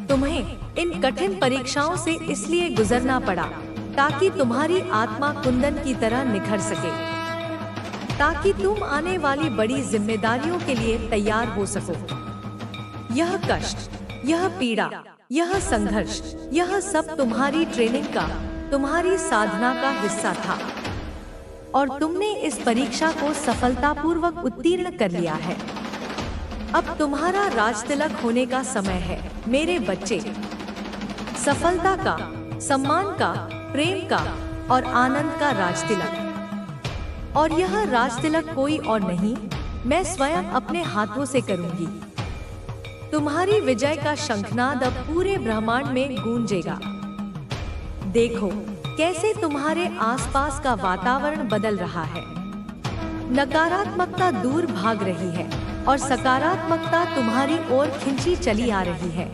तुम्हें इन कठिन परीक्षाओं से इसलिए गुजरना पड़ा ताकि तुम्हारी आत्मा कुंदन की तरह निखर सके, ताकि तुम आने वाली बड़ी जिम्मेदारियों के लिए तैयार हो सको। यह कष्ट, यह पीड़ा, यह संघर्ष, यह सब तुम्हारी ट्रेनिंग का, तुम्हारी साधना का हिस्सा था और तुमने इस परीक्षा को सफलतापूर्वक उत्तीर्ण कर लिया है। अब तुम्हारा राजतिलक होने का समय है मेरे बच्चे। सफलता का, सम्मान का, प्रेम का और आनंद का राजतिलक। और यह राजतिलक कोई और नहीं, मैं स्वयं अपने हाथों से करूंगी। तुम्हारी विजय का शंखनाद अब पूरे ब्रह्मांड में गूंजेगा। देखो कैसे तुम्हारे आसपास का वातावरण बदल रहा है। नकारात्मकता दूर भाग रही है और सकारात्मकता तुम्हारी ओर खिंची चली आ रही है।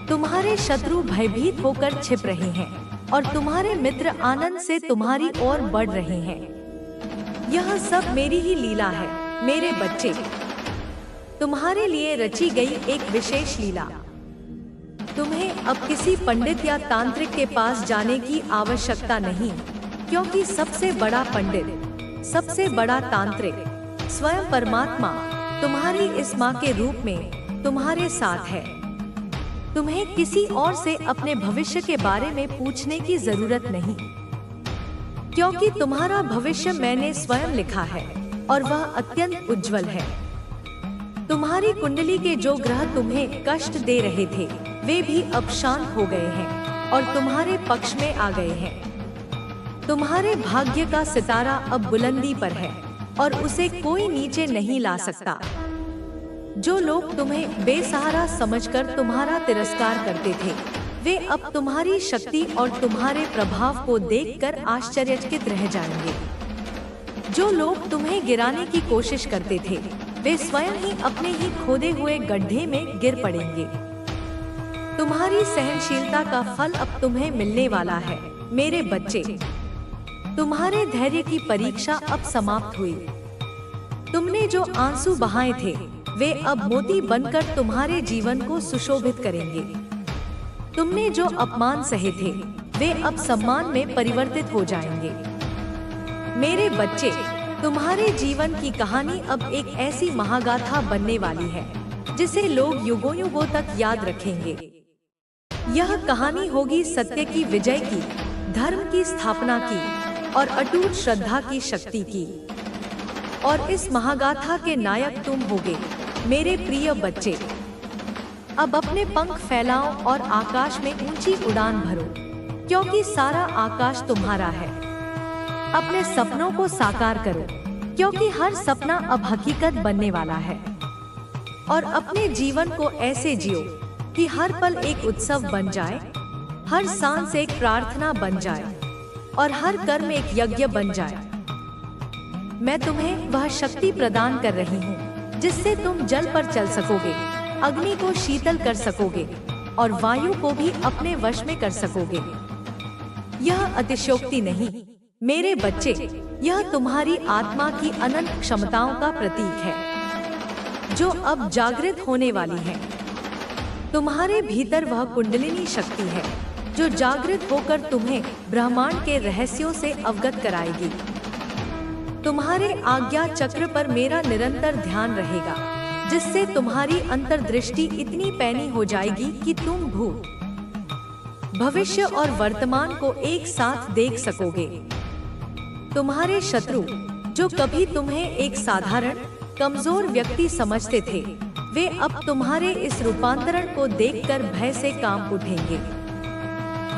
तुम्हारे शत्रु भयभीत होकर छिप रहे हैं और तुम्हारे मित्र आनंद से तुम्हारी ओर बढ़ रहे हैं। यह सब मेरी ही लीला है मेरे बच्चे, तुम्हारे लिए रची गई एक विशेष लीला। तुम्हें अब किसी पंडित या तांत्रिक के पास जाने की आवश्यकता नहीं, क्योंकि सबसे बड़ा पंडित, सबसे बड़ा तांत्रिक, स्वयं परमात्मा तुम्हारी इस माँ के रूप में तुम्हारे साथ है। तुम्हें किसी और से अपने भविष्य के बारे में पूछने की जरूरत नहीं, क्योंकि तुम्हारा भविष्य मैंने स्वयं लिखा है और वह अत्यंत उज्जवल है। तुम्हारी कुंडली के जो ग्रह तुम्हें कष्ट दे रहे थे वे भी अब शांत हो गए हैं और तुम्हारे पक्ष में आ गए हैं। तुम्हारे भाग्य का सितारा अब बुलंदी पर है और उसे कोई नीचे नहीं ला सकता। जो लोग तुम्हें बेसहारा समझकर तुम्हारा तिरस्कार करते थे वे अब तुम्हारी शक्ति और तुम्हारे प्रभाव को देखकर आश्चर्यचकित रह जाएंगे। जो लोग तुम्हें गिराने की कोशिश करते थे वे स्वयं ही अपने ही खोदे हुए गड्ढे में गिर पड़ेंगे। तुम्हारी सहनशीलता का फल अब तुम्हें मिलने वाला है मेरे बच्चे। तुम्हारे धैर्य की परीक्षा अब समाप्त हुई। तुमने जो आंसू बहाए थे वे अब मोती बनकर तुम्हारे जीवन को सुशोभित करेंगे। तुमने जो अपमान सहे थे, वे अब सम्मान में परिवर्तित हो जाएंगे। मेरे बच्चे, तुम्हारे जीवन की कहानी अब एक ऐसी महागाथा बनने वाली है जिसे लोग युगों युगों तक याद रखेंगे। यह कहानी होगी सत्य की विजय की, धर्म की स्थापना की और अटूट श्रद्धा की शक्ति की। और इस महागाथा के नायक तुम होगे मेरे प्रिय बच्चे। अब अपने पंख फैलाओ और आकाश में ऊंची उड़ान भरो, क्योंकि सारा आकाश तुम्हारा है। अपने सपनों को साकार करो, क्योंकि हर सपना अब हकीकत बनने वाला है। और अपने जीवन को ऐसे जियो कि हर पल एक उत्सव बन जाए, हर सांस एक प्रार्थना बन जाए और हर कर्म एक यज्ञ बन जाए। मैं तुम्हें वह शक्ति प्रदान कर रही हूँ जिससे तुम जल पर चल सकोगे, अग्नि को शीतल कर सकोगे और वायु को भी अपने वश में कर सकोगे। यह अतिशयोक्ति नहीं मेरे बच्चे, यह तुम्हारी आत्मा की अनंत क्षमताओं का प्रतीक है जो अब जागृत होने वाली है। तुम्हारे भीतर वह कुंडलिनी शक्ति है जो जागृत होकर तुम्हें ब्रह्मांड के रहस्यों से अवगत कराएगी। तुम्हारे आज्ञा चक्र पर मेरा निरंतर ध्यान रहेगा, जिससे तुम्हारी अंतर्दृष्टि इतनी पैनी हो जाएगी कि तुम भूत, भविष्य और वर्तमान को एक साथ देख सकोगे। तुम्हारे शत्रु जो कभी तुम्हें एक साधारण कमजोर व्यक्ति समझते थे, वे अब तुम्हारे इस रूपांतरण को देखकर भय से कांप उठेंगे।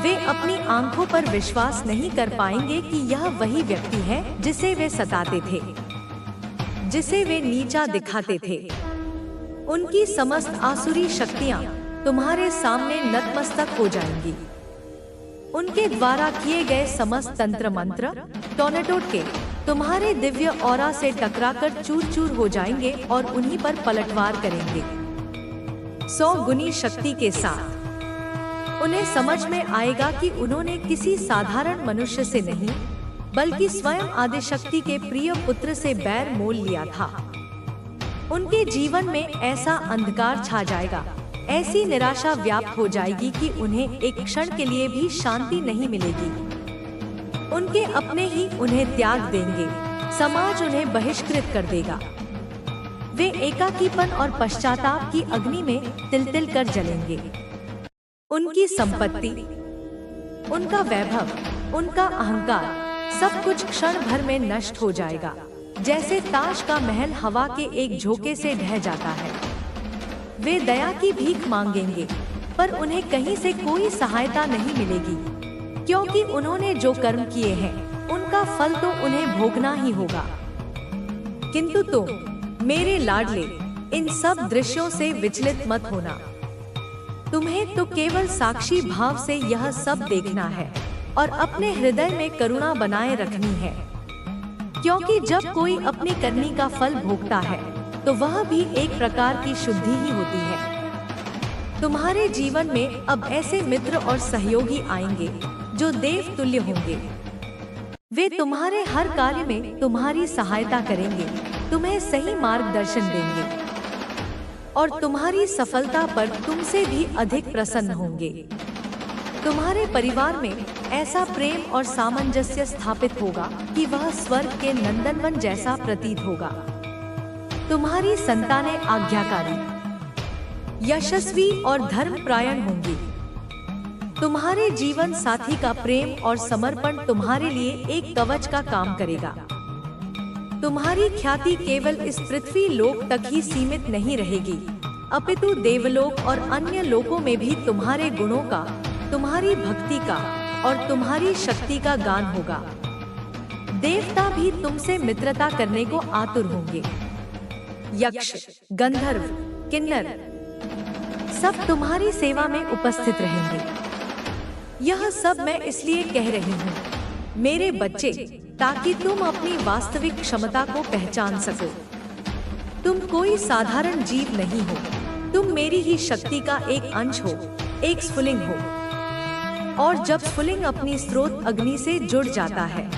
वे अपनी आंखों पर विश्वास नहीं कर पाएंगे कि यह वही व्यक्ति है जिसे वे सताते थे, जिसे वे नीचा दिखाते थे। उनकी समस्त आसुरी शक्तियां तुम्हारे सामने नतमस्तक हो जाएंगी। उनके द्वारा किए गए समस्त तंत्र मंत्र टोनेटोटके तुम्हारे दिव्य ऑरा से टकराकर चूर चूर हो जाएंगे और उन्हीं पर पलटवार करेंगे। 100 गुनी शक्ति के साथ उन्हें समझ में आएगा कि उन्होंने किसी साधारण मनुष्य से नहीं, बल्कि स्वयं आदिशक्ति के प्रिय पुत्र से बैर मोल लिया था। उनके जीवन में ऐसा अंधकार छा जाएगा, ऐसी निराशा व्याप्त हो जाएगी कि उन्हें एक क्षण के लिए भी शांति नहीं मिलेगी। उनके अपने ही उन्हें त्याग देंगे, समाज उन्हें बहिष्कृत कर देगा। वे एकाकीपन और पश्चाताप की अग्नि में तिल तिल कर जलेंगे। उनकी संपत्ति, उनका वैभव, उनका अहंकार, सब कुछ क्षण भर में नष्ट हो जाएगा, जैसे ताश का महल हवा के एक झोंके से ढह जाता है। वे दया की भीख मांगेंगे, पर उन्हें कहीं से कोई सहायता नहीं मिलेगी, क्योंकि उन्होंने जो कर्म किए हैं उनका फल तो उन्हें भोगना ही होगा। किंतु तुम मेरे लाडले, इन सब दृश्यों से विचलित मत होना। तुम्हें तो केवल साक्षी भाव से यह सब देखना है और अपने हृदय में करुणा बनाए रखनी है, क्योंकि जब कोई अपनी करनी का फल भोगता है तो वह भी एक प्रकार की शुद्धि ही होती है। तुम्हारे जीवन में अब ऐसे मित्र और सहयोगी आएंगे जो देव तुल्य होंगे। वे तुम्हारे हर कार्य में तुम्हारी सहायता करेंगे, तुम्हें सही मार्गदर्शन देंगे और तुम्हारी सफलता पर तुमसे भी अधिक प्रसन्न होंगे। तुम्हारे परिवार में ऐसा प्रेम और सामंजस्य स्थापित होगा कि वह स्वर्ग के नंदनवन जैसा प्रतीत होगा। तुम्हारी संतानें आज्ञाकारी, यशस्वी और धर्मपरायण होंगी। तुम्हारे जीवन साथी का प्रेम और समर्पण तुम्हारे लिए एक कवच का काम करेगा। तुम्हारी ख्याति केवल इस पृथ्वी लोक तक ही सीमित नहीं रहेगी, अपितु देवलोक और अन्य लोकों में भी तुम्हारे गुणों का, तुम्हारी भक्ति का और तुम्हारी शक्ति का गान होगा। देवता भी तुमसे मित्रता करने को आतुर होंगे। यक्ष, गंधर्व, किन्नर सब तुम्हारी सेवा में उपस्थित रहेंगे। यह सब मैं इसलिए कह रही हूँ मेरे बच्चे, ताकि तुम अपनी वास्तविक क्षमता को पहचान सको। तुम कोई साधारण जीव नहीं हो, तुम मेरी ही शक्ति का एक अंश हो, एक स्फुलिंग हो। और जब स्फुलिंग अपनी स्रोत अग्नि से जुड़ जाता है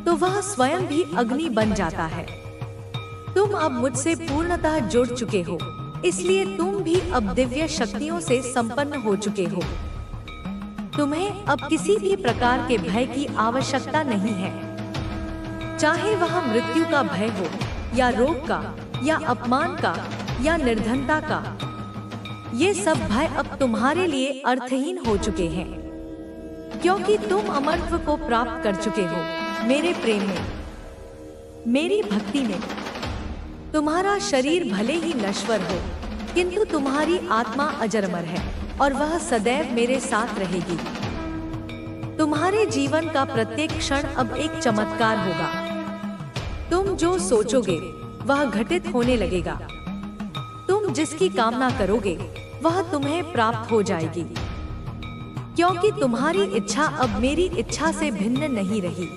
तो वह स्वयं भी अग्नि बन जाता है। तुम अब मुझसे पूर्णतः जुड़ चुके हो, इसलिए तुम भी अब दिव्य शक्तियों से संपन्न हो चुके हो। तुम्हें अब किसी भी प्रकार के भय की आवश्यकता नहीं है, चाहे वह मृत्यु का भय हो, या रोग का, या अपमान का, या निर्धनता का। ये सब भय अब तुम्हारे लिए अर्थहीन हो चुके हैं, क्योंकि तुम अमरत्व को प्राप्त कर चुके हो मेरे प्रेम में, मेरी भक्ति में। तुम्हारा शरीर भले ही नश्वर हो, किंतु तुम्हारी आत्मा अजरमर है और वह सदैव मेरे साथ रहेगी। तुम्हारे जीवन का प्रत्येक क्षण अब एक चमत्कार होगा। तुम जो सोचोगे वह घटित होने लगेगा। तुम जिसकी कामना करोगे वह तुम्हें प्राप्त हो जाएगी, क्योंकि तुम्हारी इच्छा अब मेरी इच्छा से भिन्न नहीं रही।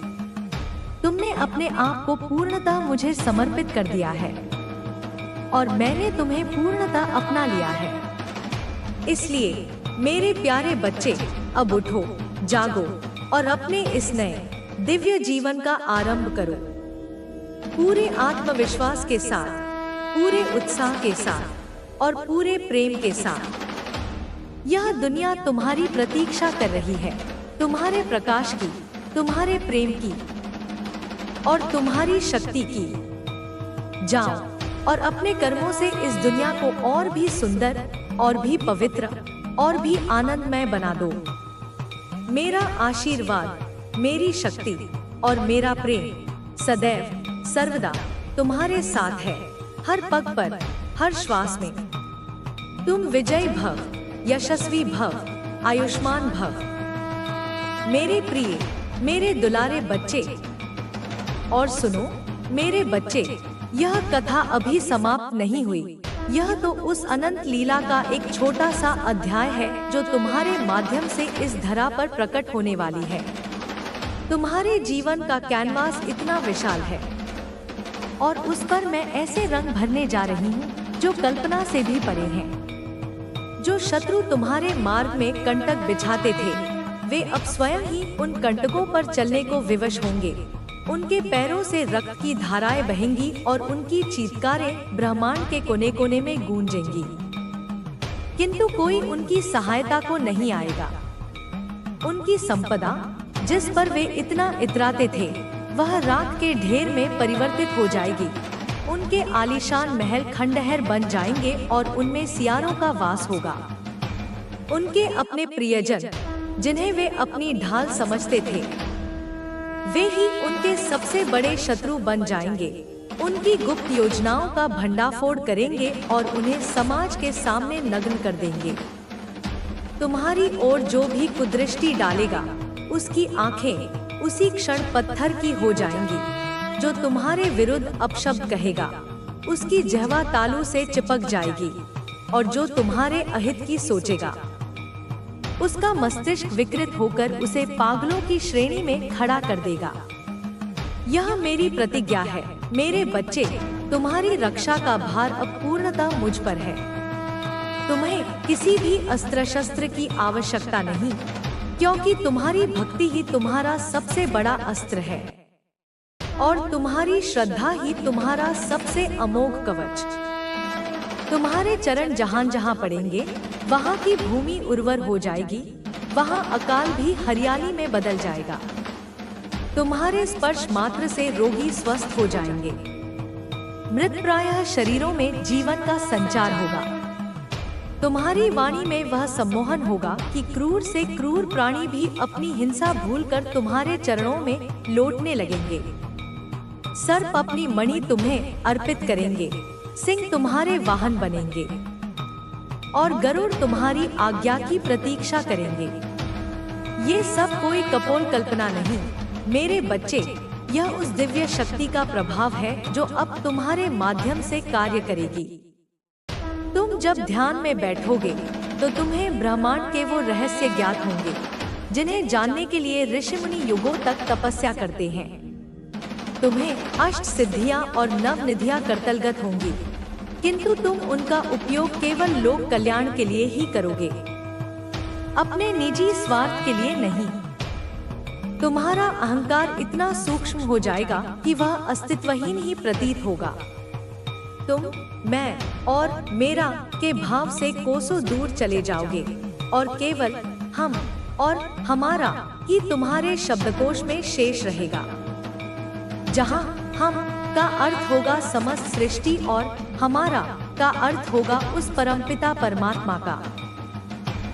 तुमने अपने आप को पूर्णतः मुझे समर्पित कर दिया है और मैंने तुम्हें पूर्णतः अपना लिया है। इसलिए मेरे प्यारे बच्चे, अब उठो, जागो और अपने इस नए दिव्य जीवन का आरंभ करो, पूरे आत्मविश्वास के साथ, पूरे उत्साह के साथ और पूरे प्रेम के साथ। यह दुनिया तुम्हारी प्रतीक्षा कर रही है, तुम्हारे प्रकाश की, तुम्हारे प्रेम की और तुम्हारी शक्ति की। जाओ और अपने कर्मों से इस दुनिया को और भी सुंदर, और भी पवित्र, और भी आनंदमय बना दो। मेरा आशीर्वाद, मेरी शक्ति और मेरा प्रेम सदैव सर्वदा तुम्हारे साथ है, हर पग पर, हर श्वास में। तुम विजयी भव, यशस्वी भव, आयुष्मान भव। मेरे प्रिय, मेरे दुलारे बच्चे। और सुनो मेरे बच्चे, यह कथा अभी समाप्त नहीं हुई। यह तो उस अनंत लीला का एक छोटा सा अध्याय है जो तुम्हारे माध्यम से इस धरा पर प्रकट होने वाली है। तुम्हारे जीवन का कैनवास इतना विशाल है और उस पर मैं ऐसे रंग भरने जा रही हूँ जो कल्पना से भी परे हैं। जो शत्रु तुम्हारे मार्ग में कंटक बिछाते थे, वे अब स्वयं ही उन कंटकों पर चलने को विवश होंगे। उनके पैरों से रक्त की धाराएं बहेंगी और उनकी चीत्कारें ब्रह्मांड के कोने कोने में गूंजेंगी, किंतु कोई उनकी सहायता को नहीं आएगा। उनकी संपदा, जिस पर वे इतना इतराते थे, वह राख के ढेर में परिवर्तित हो जाएगी। उनके आलीशान महल खंडहर बन जाएंगे और उनमें सियारों का वास होगा। उनके अपने प्रियजन, जिन्हें वे अपनी ढाल समझते थे, वे ही उनके सबसे बड़े शत्रु बन जाएंगे। उनकी गुप्त योजनाओं का भंडाफोड़ करेंगे और उन्हें समाज के सामने नग्न कर देंगे। तुम्हारी ओर जो भी कुदृष्टि डालेगा, उसकी आंखें उसी क्षण पत्थर की हो जाएंगी। जो तुम्हारे विरुद्ध अपशब्द कहेगा, उसकी जिह्वा तालू से चिपक जाएगी, और जो तुम्हारे अहित की सोचेगा, उसका मस्तिष्क विकृत होकर उसे पागलों की श्रेणी में खड़ा कर देगा। यह मेरी प्रतिज्ञा है मेरे बच्चे। तुम्हारी रक्षा का भार अब पूर्णतः मुझ पर है। तुम्हें किसी भी अस्त्र शस्त्र की आवश्यकता नहीं, क्योंकि तुम्हारी भक्ति ही तुम्हारा सबसे बड़ा अस्त्र है और तुम्हारी श्रद्धा ही तुम्हारा सबसे अमोघ कवच। तुम्हारे चरण जहाँ जहाँ पड़ेंगे, वहाँ की भूमि उर्वर हो जाएगी, वहाँ अकाल भी हरियाली में बदल जाएगा। तुम्हारे स्पर्श मात्र से रोगी स्वस्थ हो जाएंगे। मृतप्रायः शरीरों में जीवन का संचार होगा। तुम्हारी वाणी में वह सम्मोहन होगा कि क्रूर से क्रूर प्राणी भी अपनी हिंसा भूलकर तुम्हारे चरणों में लौटने लगेंगे। सर्प अपनी मणि तुम्हें अर्पित करेंगे, सिंह तुम्हारे वाहन बनेंगे और गरुड़ तुम्हारी आज्ञा की प्रतीक्षा करेंगे। ये सब कोई कपोल कल्पना नहीं मेरे बच्चे, यह उस दिव्य शक्ति का प्रभाव है जो अब तुम्हारे माध्यम से कार्य करेगी। तुम जब ध्यान में बैठोगे तो तुम्हें ब्रह्मांड के वो रहस्य ज्ञात होंगे जिन्हें जानने के लिए ऋषिमुनि युगों तक तपस्या करते हैं। तुम्हें अष्ट सिद्धियां और नव निधियां कर्तलगत होंगी, किंतु तुम उनका उपयोग केवल लोक कल्याण के लिए ही करोगे, अपने निजी स्वार्थ के लिए नहीं। तुम्हारा अहंकार इतना सूक्ष्म हो जाएगा कि वह अस्तित्वहीन ही प्रतीत होगा। तुम, मैं और मेरा के भाव से कोसों दूर चले जाओगे और केवल हम और हमारा ही तुम्हारे शब्दकोश में शेष रहेगा। जहाँ हम का अर्थ होगा समस्त सृष्टि और हमारा का अर्थ होगा उस परमपिता परमात्मा का।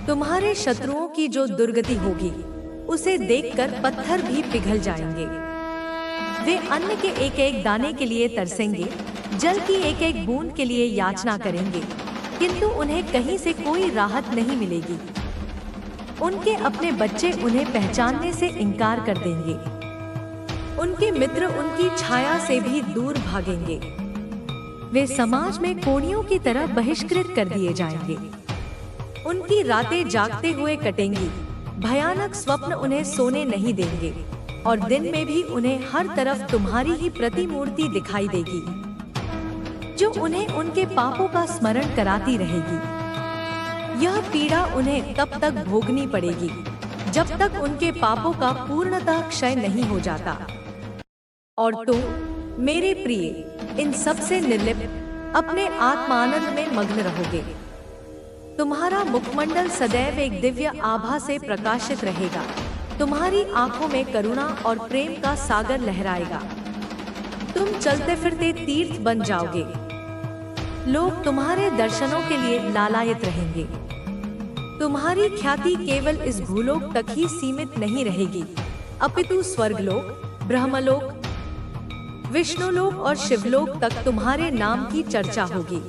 तुम्हारे शत्रुओं की जो दुर्गति होगी उसे देखकर पत्थर भी पिघल जाएंगे। वे अन्न के एक एक दाने के लिए तरसेंगे, जल की एक एक बूंद के लिए याचना करेंगे, किंतु उन्हें कहीं से कोई राहत नहीं मिलेगी। उनके अपने बच्चे उन्हें पहचानने से इनकार कर देंगे। उनके मित्र उनकी छाया से भी दूर भागेंगे। वे समाज में कोड़ियों की तरह बहिष्कृत कर दिए जाएंगे। उनकी रातें जागते हुए कटेंगी, भयानक स्वप्न उन्हें सोने नहीं देंगे और दिन में भी उन्हें हर तरफ तुम्हारी ही प्रतिमूर्ति दिखाई देगी, जो उन्हें उनके पापों का स्मरण कराती रहेगी। यह पीड़ा उन्हें तब तक भोगनी पड़ेगी जब तक उनके पापों का पूर्णतः क्षय नहीं हो जाता। और तुम मेरे प्रिय, इन सब से निर्लिप्त अपने आत्मानंद में मग्न रहोगे। तुम्हारा मुखमंडल सदैव एक दिव्य आभा से प्रकाशित रहेगा। तुम्हारी आंखों में करुणा और प्रेम का सागर लहराएगा। तुम चलते फिरते तीर्थ बन जाओगे। लोग तुम्हारे दर्शनों के लिए लालायित रहेंगे। तुम्हारी ख्याति केवल इस भूलोक तक ही सीमित नहीं रहेगी, अपितु स्वर्गलोक, ब्रह्मलोक, विष्णुलोक और शिवलोक तक तुम्हारे नाम की चर्चा होगी।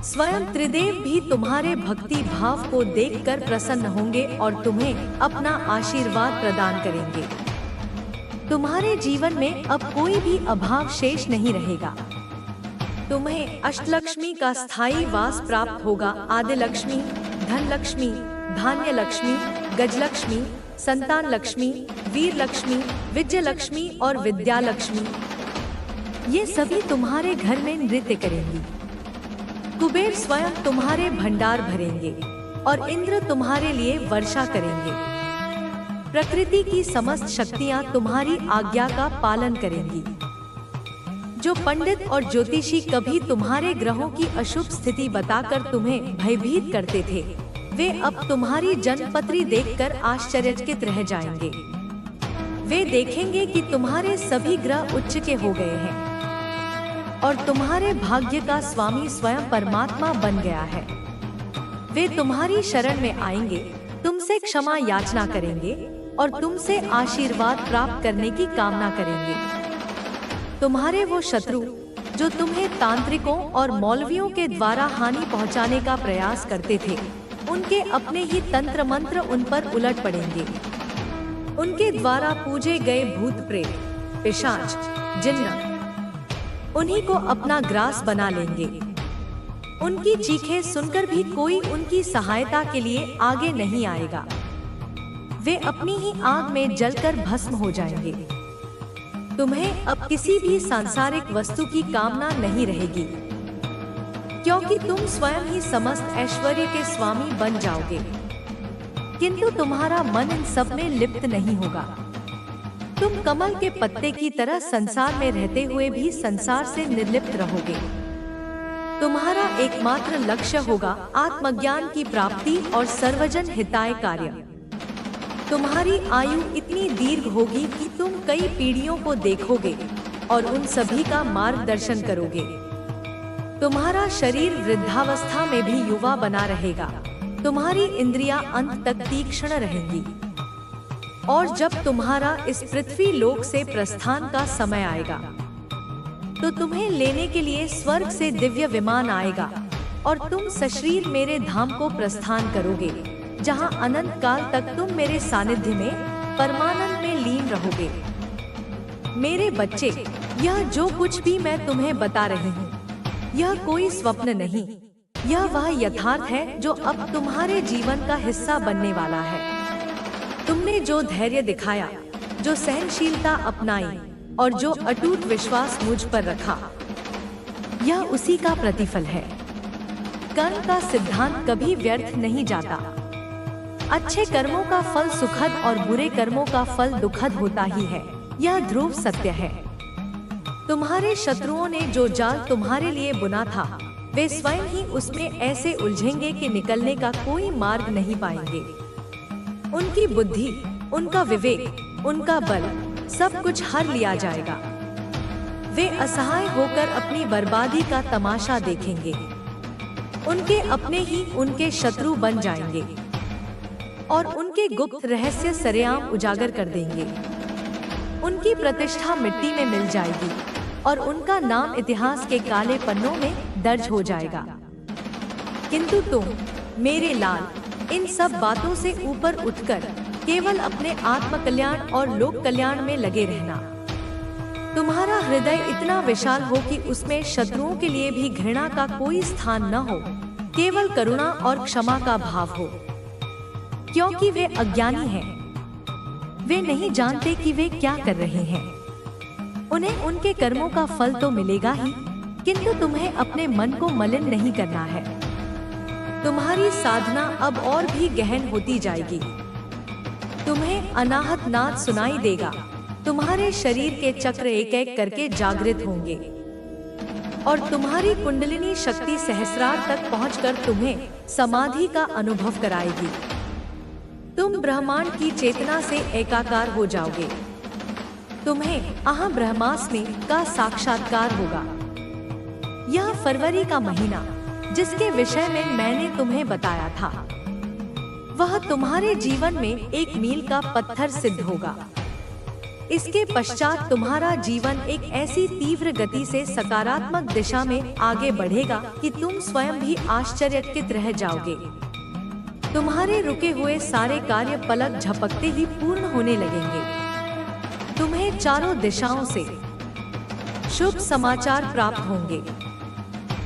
स्वयं त्रिदेव भी तुम्हारे भक्ति भाव को देखकर प्रसन्न होंगे और तुम्हें अपना आशीर्वाद प्रदान करेंगे। तुम्हारे जीवन में अब कोई भी अभाव शेष नहीं रहेगा। तुम्हें अष्टलक्ष्मी का स्थायी वास प्राप्त होगा। आदि लक्ष्मी, धन लक्ष्मी, धान्य लक्ष्मी, गजलक्ष्मी, संतान लक्ष्मी, वीर लक्ष्मी, विजय लक्ष्मी और विद्या लक्ष्मी, ये सभी तुम्हारे घर में नृत्य करेंगी। कुबेर स्वयं तुम्हारे भंडार भरेंगे और इंद्र तुम्हारे लिए वर्षा करेंगे। प्रकृति की समस्त शक्तियां तुम्हारी आज्ञा का पालन करेंगी। जो पंडित और ज्योतिषी कभी तुम्हारे ग्रहों की अशुभ स्थिति बताकर तुम्हें भयभीत करते थे, वे अब तुम्हारी जन्मपत्री देखकर आश्चर्यचकित रह जाएंगे। वे देखेंगे कि तुम्हारे सभी ग्रह उच्च के हो गए हैं और तुम्हारे भाग्य का स्वामी स्वयं परमात्मा बन गया है। वे तुम्हारी शरण में आएंगे, तुमसे क्षमा याचना करेंगे और तुमसे आशीर्वाद प्राप्त करने की कामना करेंगे। तुम्हारे वो शत्रु जो तुम्हें तांत्रिकों और मौलवियों के द्वारा हानि पहुंचाने का प्रयास करते थे, उनके अपने ही तंत्र मंत्र उन पर उलट पड़ेंगे। उनके द्वारा पूजे गए भूत प्रेत, पिशाच, जिन्न उन्हीं को अपना ग्रास बना लेंगे। उनकी चीखें सुनकर भी कोई उनकी सहायता के लिए आगे नहीं आएगा। वे अपनी ही आग में जलकर भस्म हो जाएंगे। तुम्हें अब किसी भी सांसारिक वस्तु की कामना नहीं रहेगी, क्योंकि तुम स्वयं ही समस्त ऐश्वर्य के स्वामी बन जाओगे। किंतु तुम्हारा मन इन सब में लिप्त नहीं होगा। तुम कमल के पत्ते की तरह संसार में रहते हुए भी संसार से निर्लिप्त रहोगे। तुम्हारा एकमात्र लक्ष्य होगा आत्मज्ञान की प्राप्ति और सर्वजन हिताय कार्य। तुम्हारी आयु इतनी दीर्घ होगी कि तुम कई पीढ़ियों को देखोगे और उन सभी का मार्गदर्शन करोगे। तुम्हारा शरीर वृद्धावस्था में भी युवा बना रहेगा। तुम्हारी इंद्रियां अंत तक तीक्ष्ण रहेंगी और जब तुम्हारा इस पृथ्वी लोक से प्रस्थान का समय आएगा तो तुम्हें लेने के लिए स्वर्ग से दिव्य विमान आएगा और तुम सशरीर मेरे धाम को प्रस्थान करोगे, जहां अनंत काल तक तुम मेरे सानिध्य में परमानंद में लीन रहोगे। मेरे बच्चे, यह जो कुछ भी मैं तुम्हें बता रही हूँ, यह कोई स्वप्न नहीं, यह वह यथार्थ है जो अब तुम्हारे जीवन का हिस्सा बनने वाला है। तुमने जो धैर्य दिखाया, जो सहनशीलता अपनाई और जो अटूट विश्वास मुझ पर रखा, यह उसी का प्रतिफल है। कर्म का सिद्धांत कभी व्यर्थ नहीं जाता। अच्छे कर्मों का फल सुखद और बुरे कर्मों का फल दुखद होता ही है, यह ध्रुव सत्य है। तुम्हारे शत्रुओं ने जो जाल तुम्हारे लिए बुना था, वे स्वयं ही उसमें ऐसे उलझेंगे कि निकलने का कोई मार्ग नहीं पाएंगे। उनकी बुद्धि, उनका विवेक, उनका बल, सब कुछ हर लिया जाएगा। वे असहाय होकर अपनी बर्बादी का तमाशा देखेंगे। उनके अपने ही उनके शत्रु बन जाएंगे और उनके गुप्त रहस्य सरेआम उजागर कर देंगे। उनकी प्रतिष्ठा मिट्टी में मिल जाएगी और उनका नाम इतिहास के काले पन्नों में दर्ज हो जाएगा। किंतु तुम, मेरे लाल, इन सब बातों से ऊपर उठकर केवल अपने आत्म कल्याण और लोक कल्याण में लगे रहना। तुम्हारा हृदय इतना विशाल हो कि उसमें शत्रुओं के लिए भी घृणा का कोई स्थान न हो, केवल करुणा और क्षमा का भाव हो, क्योंकि वे अज्ञानी हैं। वे नहीं जानते कि वे क्या कर रहे हैं। उन्हें उनके कर्मों का फल तो मिलेगा ही, किंतु तुम्हें अपने मन को मलिन नहीं करना है। तुम्हारी साधना अब और भी गहन होती जाएगी। तुम्हें अनाहत नाद सुनाई देगा। तुम्हारे शरीर के चक्र एक एक करके जागृत होंगे और तुम्हारी कुंडलिनी शक्ति सहस्रार तक पहुंचकर तुम्हें समाधि का अनुभव कराएगी। तुम ब्रह्मांड की चेतना से एकाकार हो जाओगे। तुम्हें अहं ब्रह्मास्मि का साक्षात्कार होगा। यह फरवरी का महीना, जिसके विषय में मैंने तुम्हें बताया था, वह तुम्हारे जीवन में एक मील का पत्थर सिद्ध होगा। इसके पश्चात तुम्हारा जीवन एक ऐसी तीव्र गति से सकारात्मक दिशा में आगे बढ़ेगा कि तुम स्वयं भी आश्चर्यचकित रह जाओगे। तुम्हारे रुके हुए सारे कार्य पलक झपकते ही पूर्ण होने लगेंगे। तुम्हें चारों दिशाओं से शुभ समाचार प्राप्त होंगे।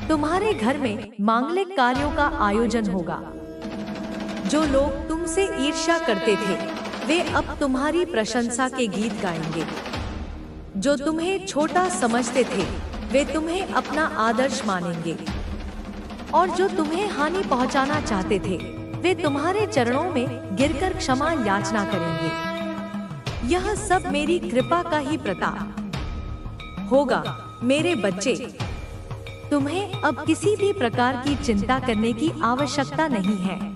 तुम्हारे घर में मांगलिक कार्यों का आयोजन होगा। जो लोग तुमसे ईर्ष्या करते थे, वे अब तुम्हारी प्रशंसा के गीत गाएंगे। जो तुम्हें छोटा समझते थे, वे तुम्हें अपना आदर्श मानेंगे। और जो तुम्हें हानि पहुंचाना चाहते थे, वे तुम्हारे चरणों में गिरकर क्षमा याचना करेंगे। यह सब मेरी कृपा का ही प्रताप होगा। मेरे बच्चे, तुम्हें अब किसी भी प्रकार की चिंता करने की आवश्यकता नहीं है।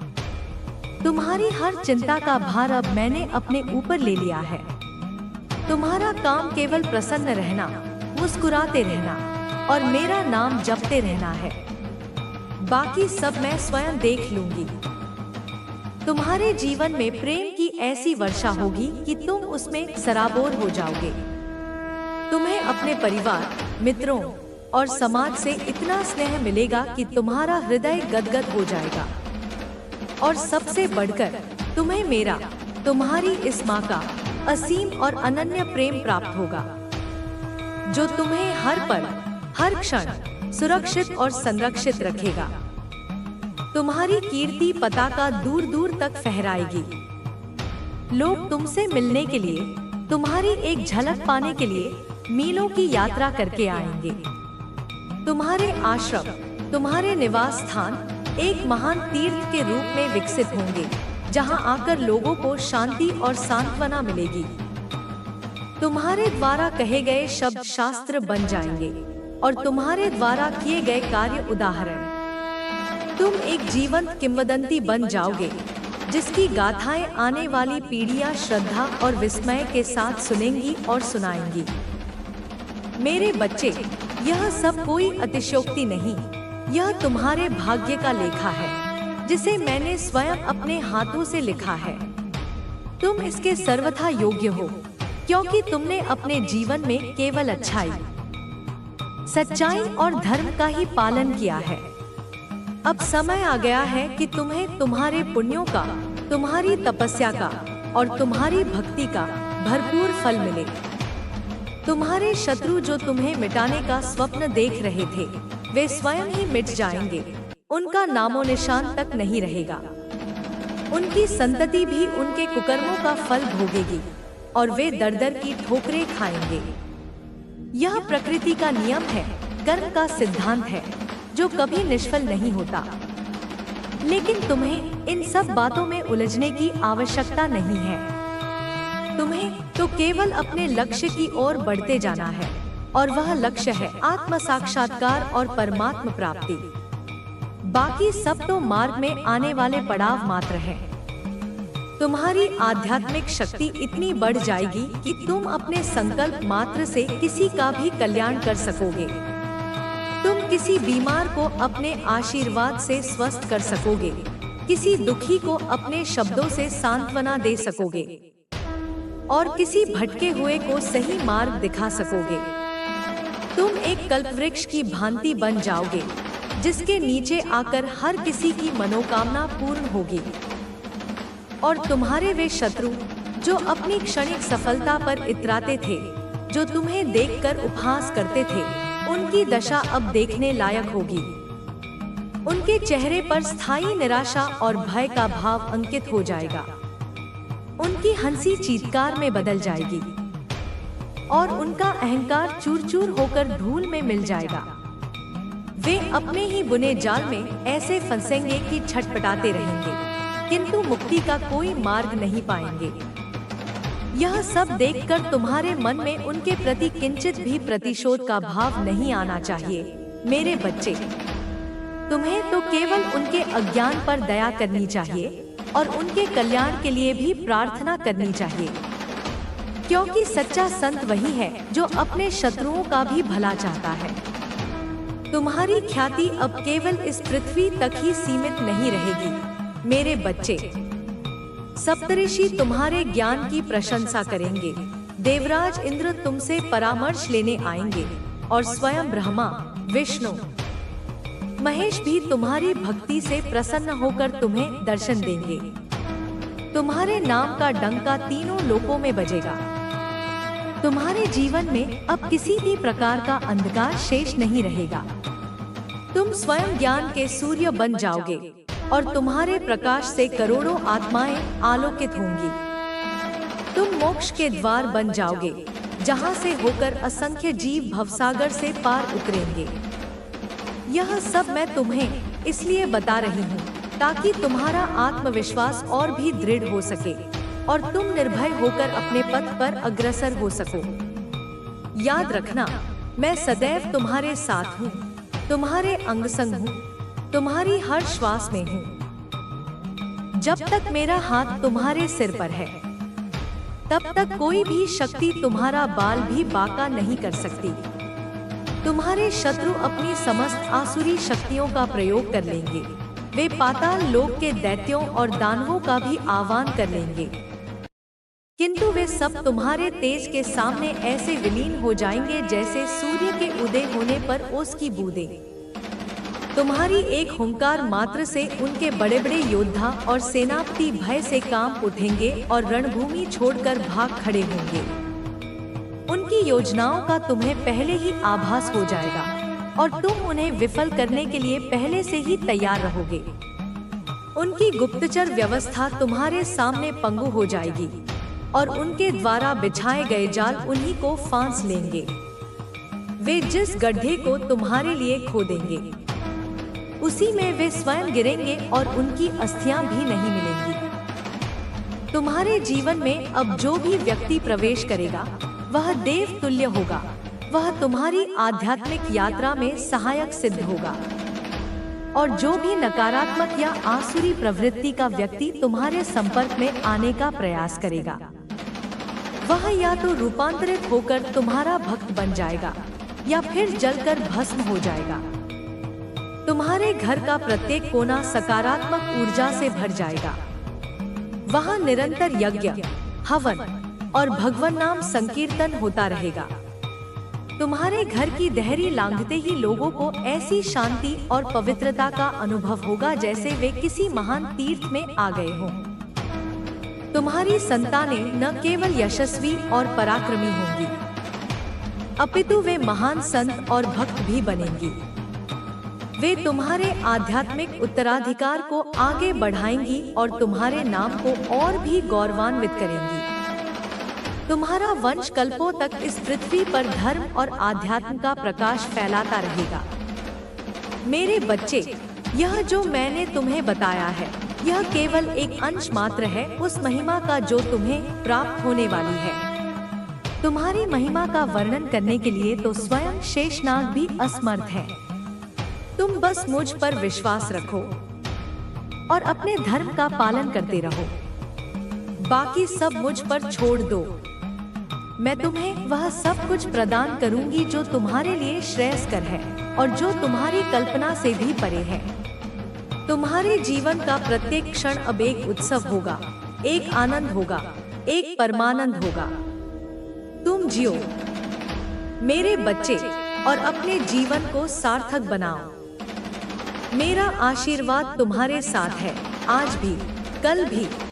तुम्हारी हर चिंता का भार अब मैंने अपने ऊपर ले लिया है। तुम्हारा काम केवल प्रसन्न रहना, मुस्कुराते रहना और मेरा नाम जपते रहना है। बाकी सब मैं स्वयं देख लूंगी। तुम्हारे जीवन में प्रेम की ऐसी वर्षा होगी कि तुम उसमें सराबोर हो जाओगे। तुम्हें अपने परिवार, मित्रों और समाज से इतना स्नेह मिलेगा कि तुम्हारा हृदय गदगद हो जाएगा। और सबसे बढ़कर तुम्हें मेरा, तुम्हारी इस माँ का असीम और अनन्य प्रेम प्राप्त होगा, जो तुम्हें हर पल, हर क्षण सुरक्षित और संरक्षित रखेगा। तुम्हारी कीर्ति पताका दूर दूर तक फहराएगी। लोग तुमसे मिलने के लिए, तुम्हारी एक झलक पाने के लिए मीलों की यात्रा करके आएंगे। तुम्हारे आश्रम, तुम्हारे निवास स्थान एक महान तीर्थ के रूप में विकसित होंगे, जहां आकर लोगों को शांति और सांत्वना मिलेगी। तुम्हारे द्वारा कहे गए शब्द शास्त्र बन जाएंगे और तुम्हारे द्वारा किए गए कार्य उदाहरण। तुम एक जीवंत किंवदंती बन जाओगे, जिसकी गाथाएं आने वाली पीढ़ियां श्रद्धा और विस्मय के साथ सुनेंगी और सुनाएंगी। मेरे बच्चे, यह सब कोई अतिशयोक्ति नहीं, यह तुम्हारे भाग्य का लेखा है, जिसे मैंने स्वयं अपने हाथों से लिखा है। तुम इसके सर्वथा योग्य हो, क्योंकि तुमने अपने जीवन में केवल अच्छाई, सच्चाई और धर्म का ही पालन किया है। अब समय आ गया है कि तुम्हें तुम्हारे पुण्यों का, तुम्हारी तपस्या का और तुम्हारी भक्ति का भरपूर फल मिले। तुम्हारे शत्रु जो तुम्हें मिटाने का स्वप्न देख रहे थे, वे स्वयं ही मिट जाएंगे। उनका नामो निशान तक नहीं रहेगा। उनकी संतति भी उनके कुकर्मों का फल भोगेगी और वे दर दर की ठोकरें खाएंगे। यह प्रकृति का नियम है, कर्म का सिद्धांत है, जो कभी निष्फल नहीं होता। लेकिन तुम्हें इन सब बातों में उलझने की आवश्यकता नहीं है। तुम्हें तो केवल अपने लक्ष्य की ओर बढ़ते जाना है। और वह लक्ष्य है आत्म साक्षात्कार और परमात्म प्राप्ति। बाकी सब तो मार्ग में आने वाले पड़ाव मात्र हैं। तुम्हारी आध्यात्मिक शक्ति इतनी बढ़ जाएगी कि तुम अपने संकल्प मात्र से किसी का भी कल्याण कर सकोगे। तुम किसी बीमार को अपने आशीर्वाद से स्वस्थ कर सकोगे, किसी दुखी को अपने शब्दों से सांत्वना दे सकोगे और किसी भटके हुए को सही मार्ग दिखा सकोगे। तुम एक कल्पवृक्ष की भांति बन जाओगे, जिसके नीचे आकर हर किसी की मनोकामना पूर्ण होगी। और तुम्हारे वे शत्रु जो अपनी क्षणिक सफलता पर इतराते थे, जो तुम्हें देखकर उपहास करते थे, उनकी दशा अब देखने लायक होगी। उनके चेहरे पर स्थायी निराशा और भय का भाव अंकित हो जाएगा। उनकी हंसी चीत्कार में बदल जाएगी और उनका अहंकार चूर-चूर होकर धूल में मिल जाएगा। वे अपने ही बुने जाल में ऐसे फंसेंगे कि छटपटाते रहेंगे, किंतु मुक्ति का कोई मार्ग नहीं पाएंगे। यह सब देखकर तुम्हारे मन में उनके प्रति किंचित भी प्रतिशोध का भाव नहीं आना चाहिए। मेरे बच्चे, तुम्हें तो केवल उनके अज्ञान पर दया करनी चाहिए और उनके कल्याण के लिए भी प्रार्थना करनी चाहिए, क्योंकि सच्चा संत वही है जो अपने शत्रुओं का भी भला चाहता है। तुम्हारी ख्याति अब केवल इस पृथ्वी तक ही सीमित नहीं रहेगी। मेरे बच्चे, सप्तऋषि तुम्हारे ज्ञान की प्रशंसा करेंगे। देवराज इंद्र तुमसे परामर्श लेने आएंगे और स्वयं ब्रह्मा, विष्णु, महेश भी तुम्हारी भक्ति से प्रसन्न होकर तुम्हें दर्शन देंगे। तुम्हारे नाम का डंका तीनों लोकों में बजेगा। तुम्हारे जीवन में अब किसी भी प्रकार का अंधकार शेष नहीं रहेगा। तुम स्वयं ज्ञान के सूर्य बन जाओगे और तुम्हारे प्रकाश से करोड़ों आत्माएं आलोकित होंगी। तुम मोक्ष के द्वार बन जाओगे, जहां से होकर असंख्य जीव भवसागर से पार उतरेंगे। यह सब मैं तुम्हें इसलिए बता रही हूँ ताकि तुम्हारा आत्मविश्वास और भी दृढ़ हो सके और तुम निर्भय होकर अपने पथ पर अग्रसर हो सको। याद रखना, मैं सदैव तुम्हारे साथ हूँ, तुम्हारे अंग संग हूँ, तुम्हारी हर श्वास में हूँ। जब तक मेरा हाथ तुम्हारे सिर पर है, तब तक कोई भी शक्ति तुम्हारा बाल भी बांका नहीं कर सकती। तुम्हारे शत्रु अपनी समस्त आसुरी शक्तियों का प्रयोग कर लेंगे। वे पाताल लोक के दैत्यों और दानवों का भी आह्वान कर लेंगे, किंतु वे सब तुम्हारे तेज के सामने ऐसे विलीन हो जाएंगे जैसे सूर्य के उदय होने पर ओस की बूंदें। तुम्हारी एक हुंकार मात्र से उनके बड़े बड़े योद्धा और सेनापति भय से कांप उठेंगे और रणभूमि छोड़कर भाग खड़े होंगे। उनकी योजनाओं का तुम्हें पहले ही आभास हो जाएगा और तुम उन्हें विफल करने के लिए पहले से ही तैयार रहोगे। उनकी गुप्तचर व्यवस्था तुम्हारे सामने पंगु हो जाएगी और उनके द्वारा बिछाए गए जाल उन्हीं को फांस लेंगे। वे जिस गड्ढे को तुम्हारे लिए खोदेंगे, उसी में वे स्वयं गिरेंगे और उनकी अस्थियां भी नहीं मिलेंगी। तुम्हारे जीवन में अब जो भी व्यक्ति प्रवेश करेगा, वह देव तुल्य होगा। वह तुम्हारी आध्यात्मिक यात्रा में सहायक सिद्ध होगा। और जो भी नकारात्मक या आसुरी प्रवृत्ति का व्यक्ति तुम्हारे संपर्क में आने का प्रयास करेगा, वह या तो रूपांतरित होकर तुम्हारा भक्त बन जाएगा या फिर जलकर भस्म हो जाएगा। तुम्हारे घर का प्रत्येक कोना सकारात्मक ऊर्जा से भर जाएगा। वहाँ निरंतर यज्ञ, हवन और भगवान नाम संकीर्तन होता रहेगा। तुम्हारे घर की देहरी लांघते ही लोगों को ऐसी शांति और पवित्रता का अनुभव होगा जैसे वे किसी महान तीर्थ में आ गए हों। तुम्हारी संतानें न केवल यशस्वी और पराक्रमी होंगी, अपितु वे महान संत और भक्त भी बनेंगी। वे तुम्हारे आध्यात्मिक उत्तराधिकार को आगे बढ़ाएंगी और तुम्हारे नाम को और भी गौरवान्वित करेंगी। तुम्हारा वंश कल्पों तक इस पृथ्वी पर धर्म और आध्यात्म का प्रकाश फैलाता रहेगा। मेरे बच्चे, यह जो मैंने तुम्हें बताया है, यह केवल एक अंश मात्र है उस महिमा का जो तुम्हें प्राप्त होने वाली है। तुम्हारी महिमा का वर्णन करने के लिए तो स्वयं शेषनाग भी असमर्थ है। तुम बस मुझ पर विश्वास रखो और अपने धर्म का पालन करते रहो। बाकी सब मुझ पर छोड़ दो। मैं तुम्हें वह सब कुछ प्रदान करूंगी जो तुम्हारे लिए श्रेयस्कर है और जो तुम्हारी कल्पना से भी परे है। तुम्हारे जीवन का प्रत्येक क्षण अब एक उत्सव होगा, एक आनंद होगा, एक परमानंद होगा। तुम जियो मेरे बच्चे और अपने जीवन को सार्थक बनाओ। मेरा आशीर्वाद तुम्हारे साथ है, आज भी, कल भी।